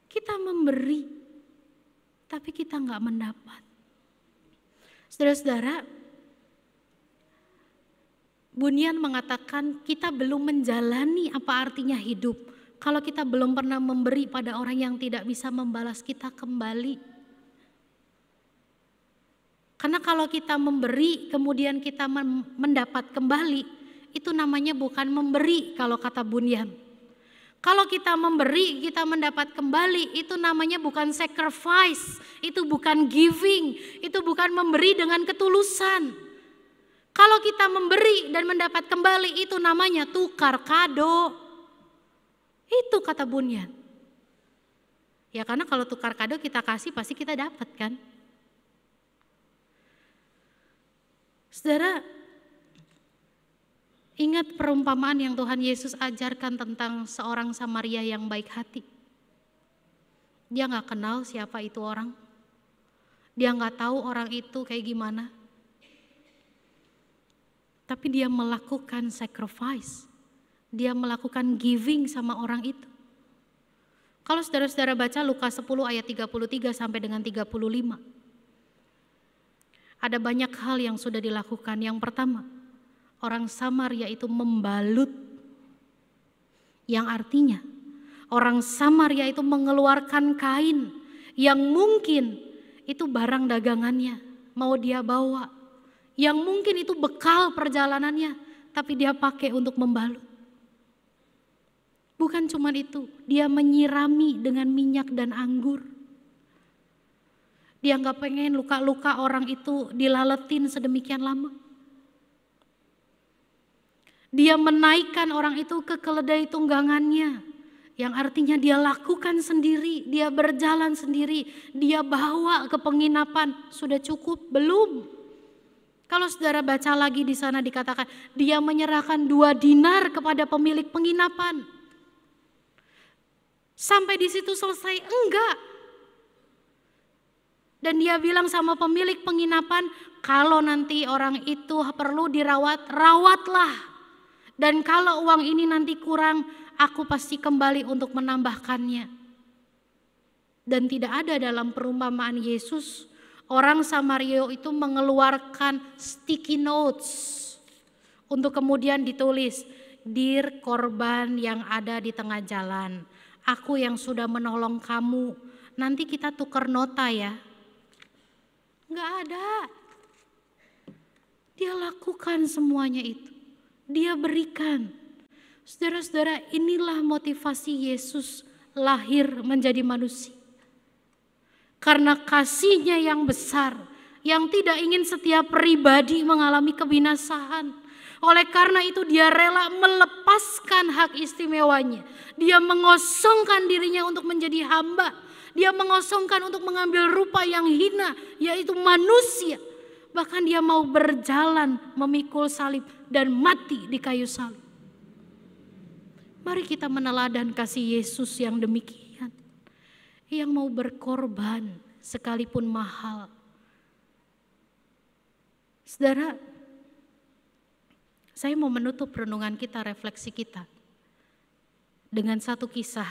Kita memberi, tapi kita nggak mendapat. Saudara-saudara, Bunyan mengatakan kita belum menjalani apa artinya hidup kalau kita belum pernah memberi pada orang yang tidak bisa membalas kita kembali. Karena kalau kita memberi kemudian kita mendapat kembali, itu namanya bukan memberi kalau kata Bunyan. Kalau kita memberi, kita mendapat kembali, itu namanya bukan sacrifice, itu bukan giving, itu bukan memberi dengan ketulusan. Kalau kita memberi dan mendapat kembali, itu namanya tukar kado. Itu kata Bunyan. Ya karena kalau tukar kado kita kasih pasti kita dapat kan. Saudara, ingat perumpamaan yang Tuhan Yesus ajarkan tentang seorang Samaria yang baik hati. Dia gak kenal siapa itu orang. Dia gak tahu orang itu kayak gimana. Tapi dia melakukan sacrifice. Dia melakukan giving sama orang itu. Kalau saudara-saudara baca Lukas 10 ayat 33 sampai dengan 35. Ada banyak hal yang sudah dilakukan. Yang pertama, orang Samaria itu membalut. Yang artinya orang Samaria itu mengeluarkan kain yang mungkin itu barang dagangannya mau dia bawa. Yang mungkin itu bekal perjalanannya tapi dia pakai untuk membalut. Bukan cuma itu, dia menyirami dengan minyak dan anggur. Dia gak pengen luka-luka orang itu dilaletin sedemikian lama. Dia menaikkan orang itu ke keledai tunggangannya. Yang artinya dia lakukan sendiri, dia berjalan sendiri, dia bawa ke penginapan. Sudah cukup? Belum. Kalau saudara baca lagi di sana dikatakan dia menyerahkan 2 dinar kepada pemilik penginapan. Sampai di situ selesai? Enggak. Dan dia bilang sama pemilik penginapan, kalau nanti orang itu perlu dirawat, rawatlah. Dan kalau uang ini nanti kurang, aku pasti kembali untuk menambahkannya. Dan tidak ada dalam perumpamaan Yesus, orang Samaria itu mengeluarkan sticky notes untuk kemudian ditulis, "Dear korban yang ada di tengah jalan, aku yang sudah menolong kamu, nanti kita tukar nota ya." Enggak ada. Dia lakukan semuanya itu. Dia berikan. Saudara-saudara, inilah motivasi Yesus lahir menjadi manusia. Karena kasihnya yang besar, yang tidak ingin setiap pribadi mengalami kebinasaan. Oleh karena itu dia rela melepaskan hak istimewanya. Dia mengosongkan dirinya untuk menjadi hamba. Dia mengosongkan untuk mengambil rupa yang hina, yaitu manusia. Bahkan dia mau berjalan memikul salib dan mati di kayu salib. Mari kita meneladan kasih Yesus yang demikian. Yang mau berkorban sekalipun mahal. Saudara, saya mau menutup renungan kita, refleksi kita dengan satu kisah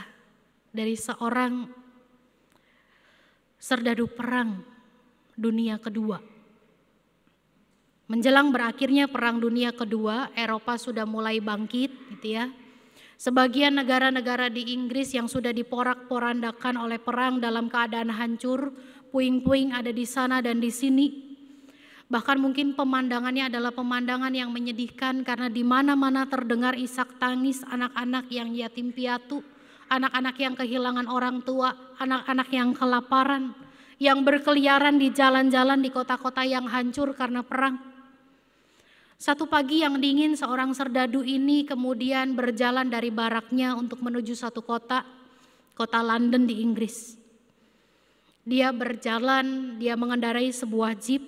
dari seorang serdadu perang dunia kedua. Menjelang berakhirnya perang dunia kedua, Eropa sudah mulai bangkit gitu ya. Sebagian negara-negara di Inggris yang sudah diporak-porandakan oleh perang dalam keadaan hancur, puing-puing ada di sana dan di sini. Bahkan mungkin pemandangannya adalah pemandangan yang menyedihkan karena di mana-mana terdengar isak tangis anak-anak yang yatim piatu, anak-anak yang kehilangan orang tua, anak-anak yang kelaparan, yang berkeliaran di jalan-jalan di kota-kota yang hancur karena perang. Satu pagi yang dingin, seorang serdadu ini kemudian berjalan dari baraknya untuk menuju satu kota London di Inggris. Dia berjalan, dia mengendarai sebuah jeep,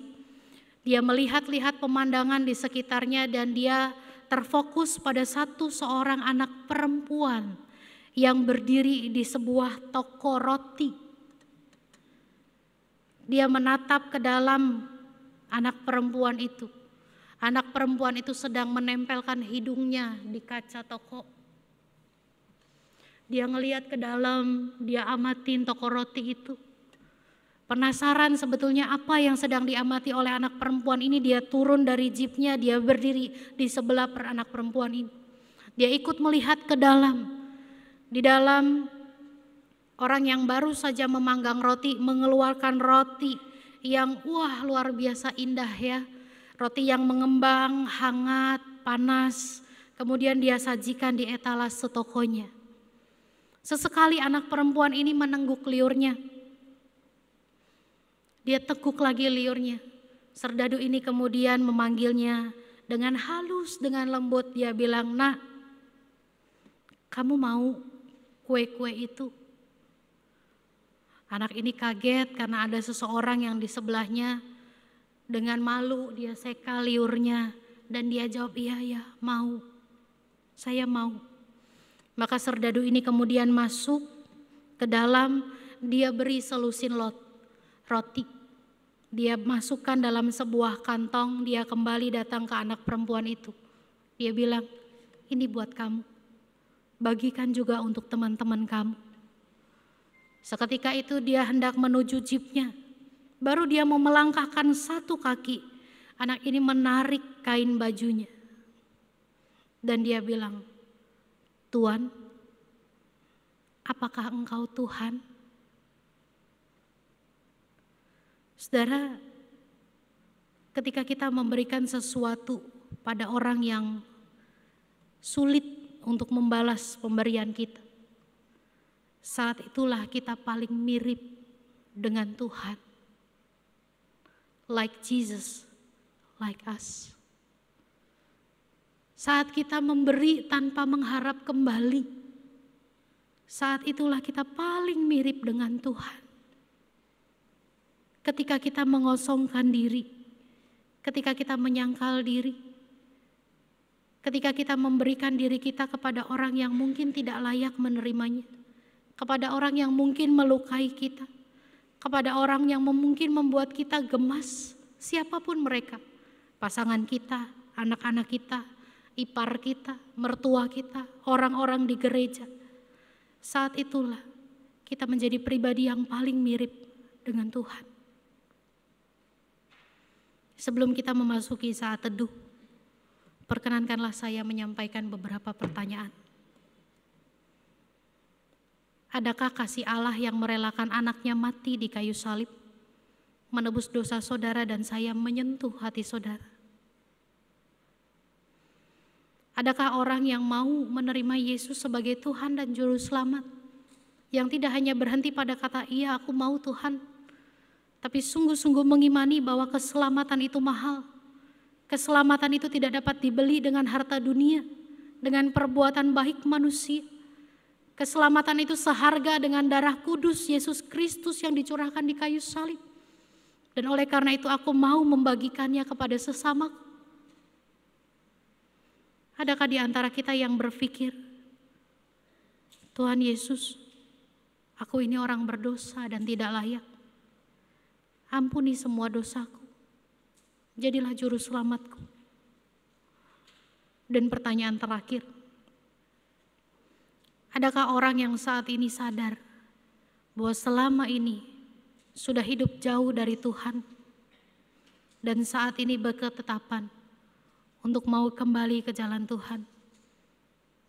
dia melihat-lihat pemandangan di sekitarnya dan dia terfokus pada seorang anak perempuan yang berdiri di sebuah toko roti. Dia menatap ke dalam anak perempuan itu. Anak perempuan itu sedang menempelkan hidungnya di kaca toko. Dia ngelihat ke dalam, dia amatin toko roti itu. Penasaran sebetulnya apa yang sedang diamati oleh anak perempuan ini. Dia turun dari jeepnya, dia berdiri di sebelah anak perempuan ini. Dia ikut melihat ke dalam. Di dalam orang yang baru saja memanggang roti, mengeluarkan roti yang luar biasa indah ya. Roti yang mengembang, hangat, panas, kemudian dia sajikan di etalase tokonya. Sesekali anak perempuan ini menengguk liurnya. Dia teguk lagi liurnya. Serdadu ini kemudian memanggilnya dengan halus, dengan lembut. Dia bilang, "Nak, kamu mau kue-kue itu?" Anak ini kaget karena ada seseorang yang di sebelahnya. Dengan malu dia seka liurnya dan dia jawab, iya mau, saya mau. Maka serdadu ini kemudian masuk ke dalam, dia beri selusin roti. Dia masukkan dalam sebuah kantong, dia kembali datang ke anak perempuan itu. Dia bilang, ini buat kamu, bagikan juga untuk teman-teman kamu. Seketika itu dia hendak menuju jeepnya. Baru dia mau melangkahkan satu kaki, anak ini menarik kain bajunya. Dan dia bilang, "Tuan, apakah engkau Tuhan?" Saudara, ketika kita memberikan sesuatu pada orang yang sulit untuk membalas pemberian kita, saat itulah kita paling mirip dengan Tuhan. Like Jesus, like us. Saat kita memberi tanpa mengharap kembali, saat itulah kita paling mirip dengan Tuhan. Ketika kita mengosongkan diri, ketika kita menyangkal diri, ketika kita memberikan diri kita kepada orang yang mungkin tidak layak menerimanya, kepada orang yang mungkin melukai kita, kepada orang yang mungkin membuat kita gemas, siapapun mereka, pasangan kita, anak-anak kita, ipar kita, mertua kita, orang-orang di gereja. Saat itulah kita menjadi pribadi yang paling mirip dengan Tuhan. Sebelum kita memasuki saat teduh, perkenankanlah saya menyampaikan beberapa pertanyaan. Adakah kasih Allah yang merelakan anaknya mati di kayu salib, menebus dosa saudara dan saya menyentuh hati saudara? Adakah orang yang mau menerima Yesus sebagai Tuhan dan Juru Selamat, yang tidak hanya berhenti pada kata, iya aku mau Tuhan, tapi sungguh-sungguh mengimani bahwa keselamatan itu mahal. Keselamatan itu tidak dapat dibeli dengan harta dunia, dengan perbuatan baik manusia. Keselamatan itu seharga dengan darah kudus Yesus Kristus yang dicurahkan di kayu salib. Dan oleh karena itu aku mau membagikannya kepada sesamaku. Adakah di antara kita yang berpikir, Tuhan Yesus, aku ini orang berdosa dan tidak layak. Ampuni semua dosaku. Jadilah juru selamatku. Dan pertanyaan terakhir, adakah orang yang saat ini sadar bahwa selama ini sudah hidup jauh dari Tuhan dan saat ini berketetapan untuk mau kembali ke jalan Tuhan,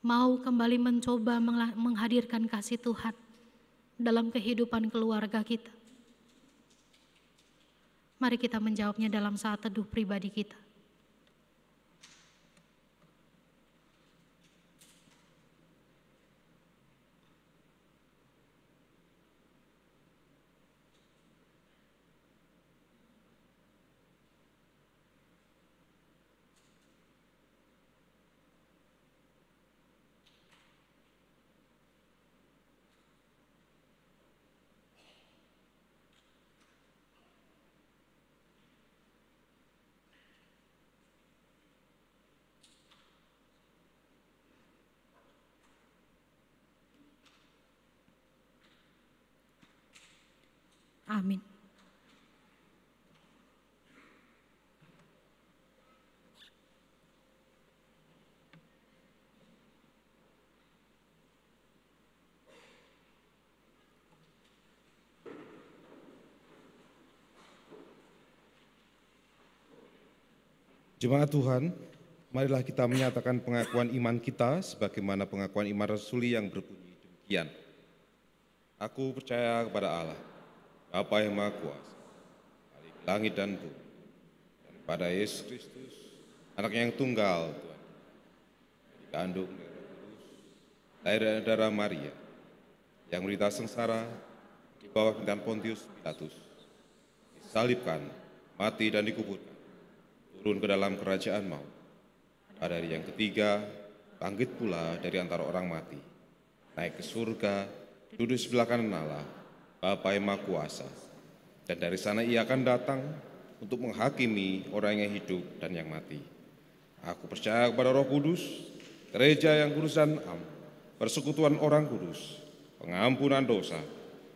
mau kembali mencoba menghadirkan kasih Tuhan dalam kehidupan keluarga kita. Mari kita menjawabnya dalam saat teduh pribadi kita. Amin. Jemaat Tuhan, marilah kita menyatakan pengakuan iman kita sebagaimana pengakuan iman rasuli yang berbunyi demikian. Aku percaya kepada Allah, Bapa yang Maha Kuasa, Khalik langit dan bumi, dan pada Yesus Kristus, Anaknya yang tunggal Tuhan, dikandung dari Roh Kudus, lahir dari darah Maria, yang menderita sengsara di bawah pemerintahan Pontius Pilatus, disalibkan, mati dan dikuburkan, turun ke dalam kerajaan maut. Pada hari yang ketiga, bangkit pula dari antara orang mati, naik ke surga, duduk sebelah kanan Allah, Bapa yang Maha Kuasa. Dan dari sana ia akan datang untuk menghakimi orang yang hidup dan yang mati. Aku percaya kepada Roh Kudus, gereja yang kudus dan am, persekutuan orang kudus, pengampunan dosa,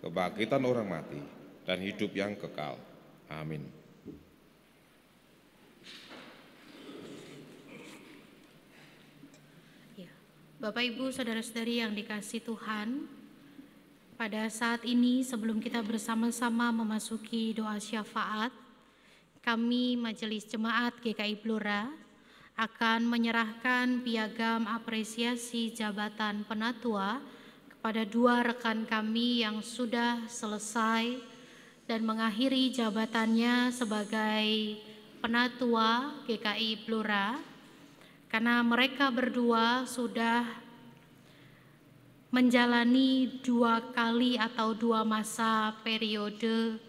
kebangkitan orang mati, dan hidup yang kekal. Amin. Bapak, Ibu, Saudara-saudari yang dikasihi Tuhan, pada saat ini sebelum kita bersama-sama memasuki doa syafaat, kami Majelis Jemaat GKI Blora akan menyerahkan piagam apresiasi jabatan penatua kepada dua rekan kami yang sudah selesai dan mengakhiri jabatannya sebagai penatua GKI Blora, karena mereka berdua sudah menjalani 2 kali atau 2 masa periode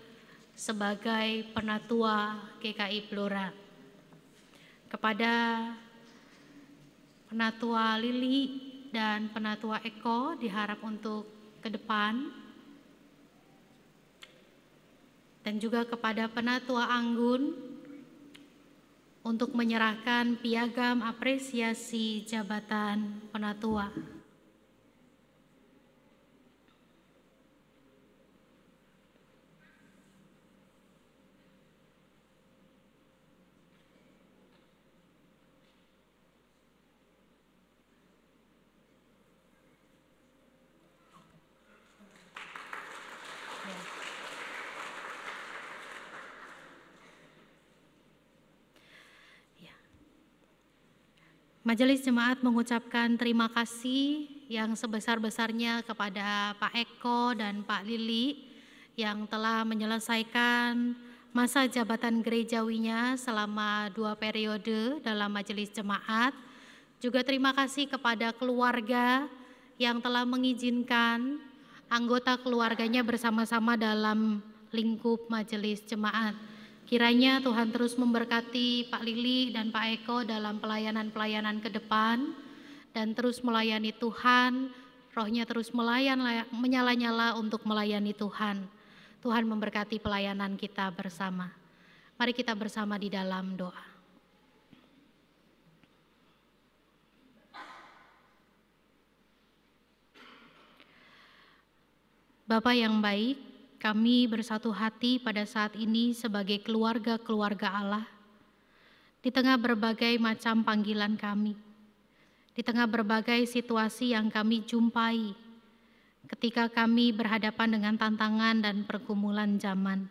sebagai penatua GKI Blora. Kepada penatua Lili dan penatua Eko diharap untuk ke depan, dan juga kepada penatua Anggun untuk menyerahkan piagam apresiasi jabatan penatua. Majelis Jemaat mengucapkan terima kasih yang sebesar-besarnya kepada Pak Eko dan Pak Lili yang telah menyelesaikan masa jabatan gerejawinya selama 2 periode dalam Majelis Jemaat. Juga terima kasih kepada keluarga yang telah mengizinkan anggota keluarganya bersama-sama dalam lingkup Majelis Jemaat. Kiranya Tuhan terus memberkati Pak Lili dan Pak Eko dalam pelayanan-pelayanan ke depan dan terus melayani Tuhan, rohnya terus menyala-nyala untuk melayani Tuhan. Tuhan memberkati pelayanan kita bersama. Mari kita bersama di dalam doa. Bapa yang baik, kami bersatu hati pada saat ini sebagai keluarga-keluarga Allah, di tengah berbagai macam panggilan kami, di tengah berbagai situasi yang kami jumpai. ketika kami berhadapan dengan tantangan dan pergumulan zaman.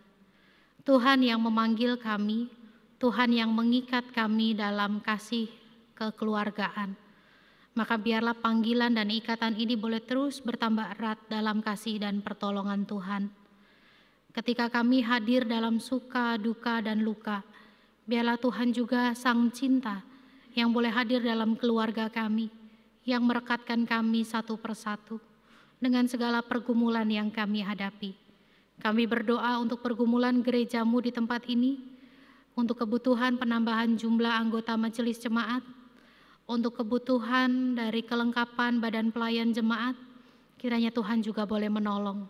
Tuhan yang memanggil kami, Tuhan yang mengikat kami dalam kasih kekeluargaan. Maka biarlah panggilan dan ikatan ini boleh terus bertambah erat dalam kasih dan pertolongan Tuhan. Ketika kami hadir dalam suka, duka, dan luka, biarlah Tuhan juga Sang Cinta yang boleh hadir dalam keluarga kami, yang merekatkan kami satu persatu dengan segala pergumulan yang kami hadapi. Kami berdoa untuk pergumulan gerejamu di tempat ini, untuk kebutuhan penambahan jumlah anggota majelis jemaat, untuk kebutuhan dari kelengkapan badan pelayan jemaat, kiranya Tuhan juga boleh menolong.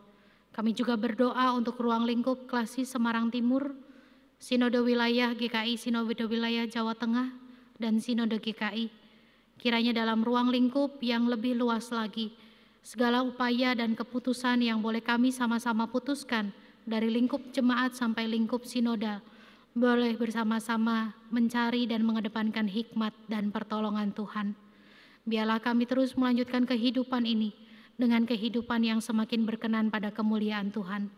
Kami juga berdoa untuk ruang lingkup Klasi Semarang Timur, Sinode Wilayah GKI, Sinode Wilayah Jawa Tengah, dan Sinode GKI. Kiranya dalam ruang lingkup yang lebih luas lagi, segala upaya dan keputusan yang boleh kami sama-sama putuskan dari lingkup jemaat sampai lingkup sinodal, boleh bersama-sama mencari dan mengedepankan hikmat dan pertolongan Tuhan. Biarlah kami terus melanjutkan kehidupan ini dengan kehidupan yang semakin berkenan pada kemuliaan Tuhan.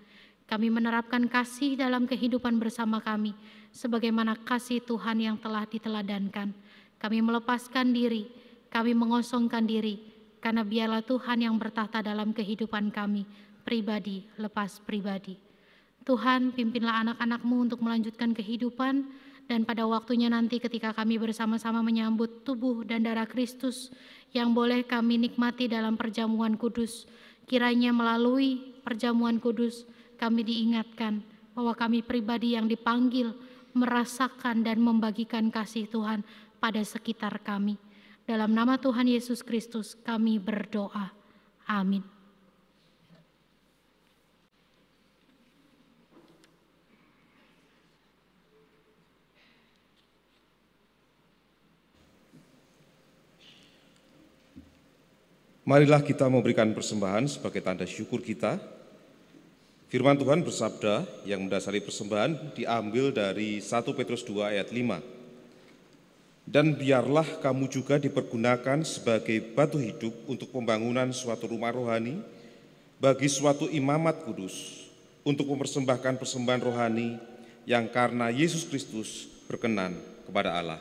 Kami menerapkan kasih dalam kehidupan bersama kami, sebagaimana kasih Tuhan yang telah diteladankan. Kami melepaskan diri, kami mengosongkan diri, karena biarlah Tuhan yang bertahta dalam kehidupan kami, pribadi lepas pribadi. Tuhan, pimpinlah anak-anak-Mu untuk melanjutkan kehidupan, dan pada waktunya nanti ketika kami bersama-sama menyambut tubuh dan darah Kristus yang boleh kami nikmati dalam perjamuan kudus, kiranya melalui perjamuan kudus kami diingatkan bahwa kami pribadi yang dipanggil merasakan dan membagikan kasih Tuhan pada sekitar kami. Dalam nama Tuhan Yesus Kristus kami berdoa. Amin. Marilah kita memberikan persembahan sebagai tanda syukur kita. Firman Tuhan bersabda yang mendasari persembahan diambil dari 1 Petrus 2 ayat 5. Dan biarlah kamu juga dipergunakan sebagai batu hidup untuk pembangunan suatu rumah rohani bagi suatu imamat kudus, untuk mempersembahkan persembahan rohani yang karena Yesus Kristus berkenan kepada Allah.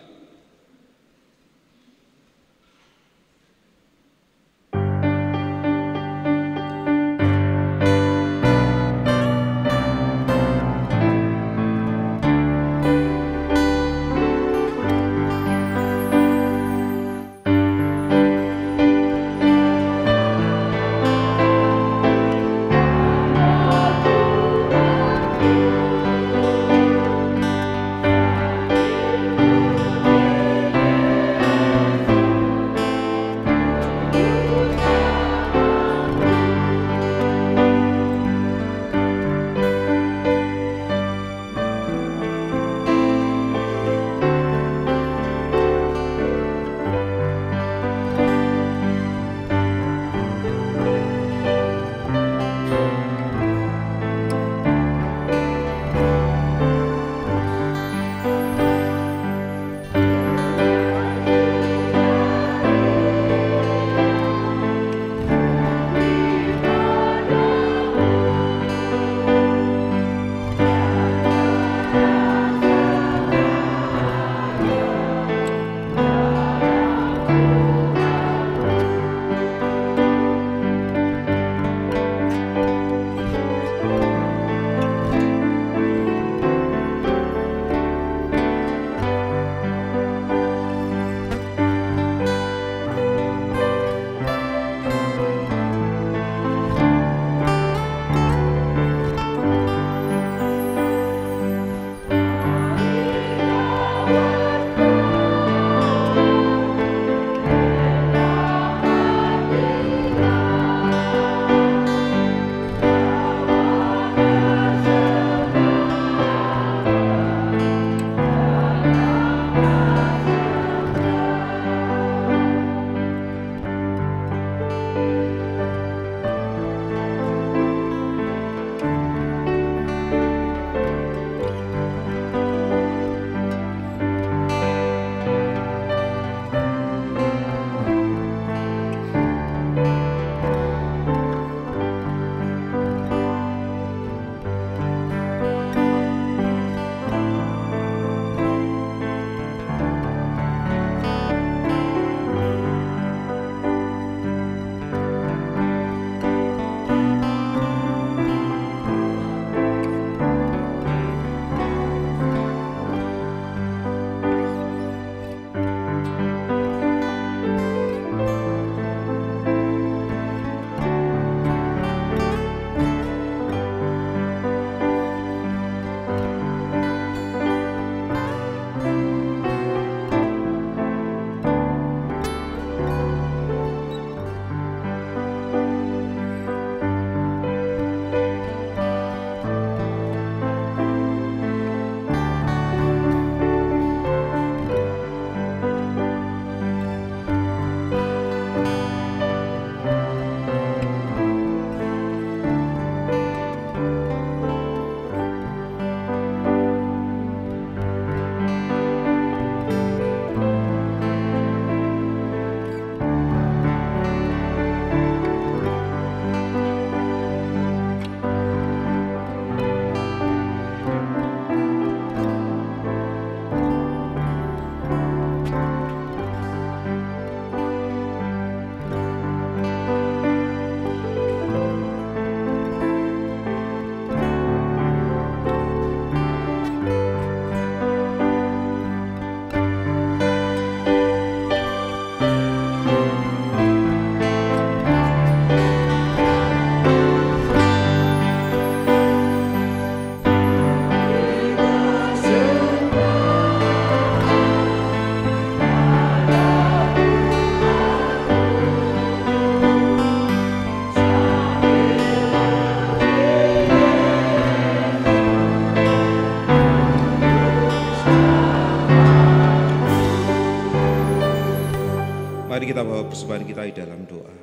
kita bawa persembahan kita di dalam doa.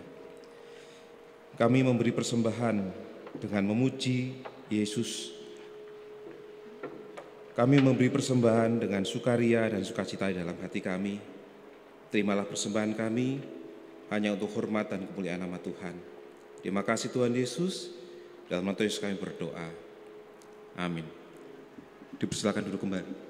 Kami memberi persembahan dengan memuji Yesus. Kami memberi persembahan dengan sukaria dan sukacita di dalam hati kami. Terimalah persembahan kami hanya untuk hormat dan kemuliaan nama Tuhan. Terima kasih Tuhan Yesus. Dalam nama Yesus kami berdoa. Amin. Dipersilakan duduk kembali.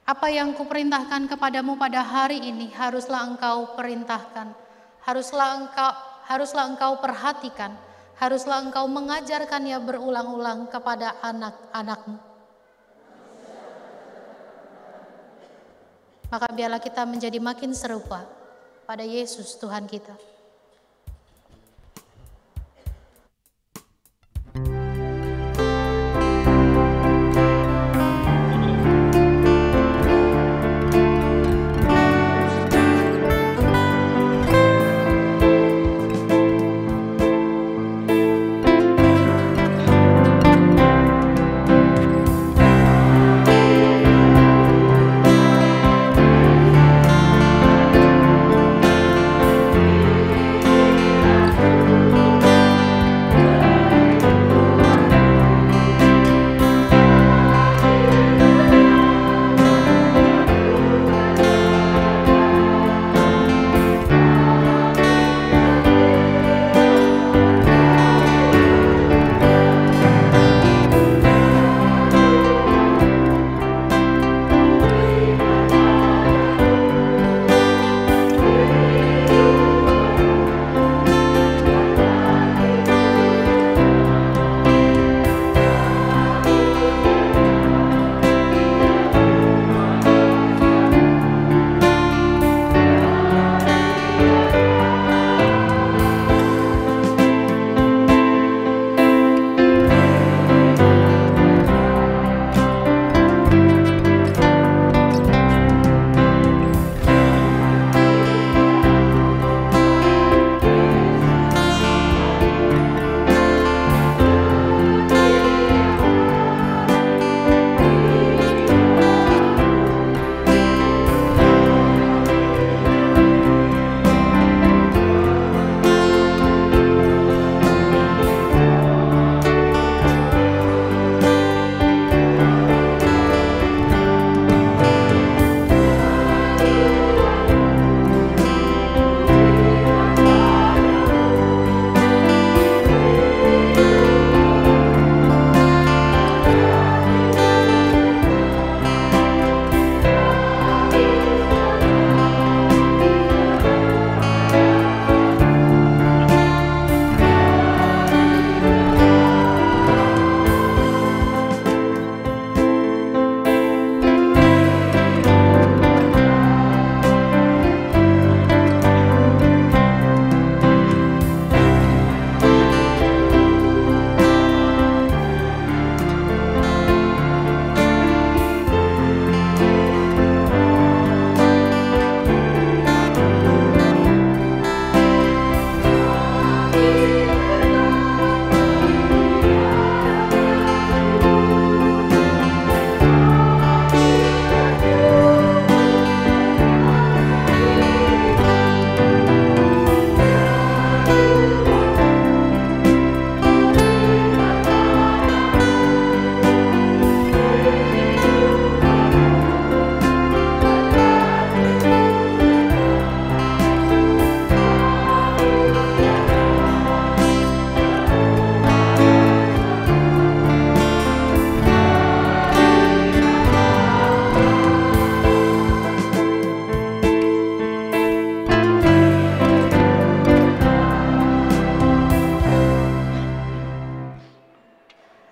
Apa yang kuperintahkan kepadamu pada hari ini haruslah engkau perintahkan, haruslah engkau perhatikan, haruslah engkau mengajarkannya berulang-ulang kepada anak-anakmu. Maka biarlah kita menjadi makin serupa pada Yesus Tuhan kita.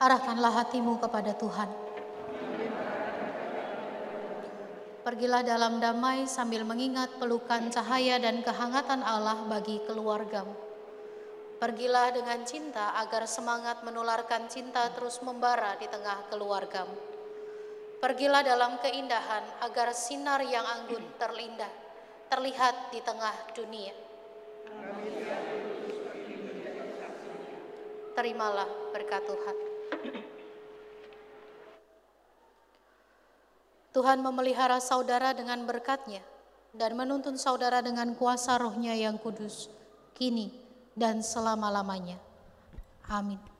Arahkanlah hatimu kepada Tuhan. Pergilah dalam damai sambil mengingat pelukan cahaya dan kehangatan Allah bagi keluargamu. Pergilah dengan cinta agar semangat menularkan cinta terus membara di tengah keluargamu. Pergilah dalam keindahan agar sinar yang anggun terlihat di tengah dunia. Terimalah berkat Tuhan. Tuhan memelihara saudara dengan berkat-Nya dan menuntun saudara dengan kuasa Roh-Nya yang kudus, kini dan selama-lamanya. Amin.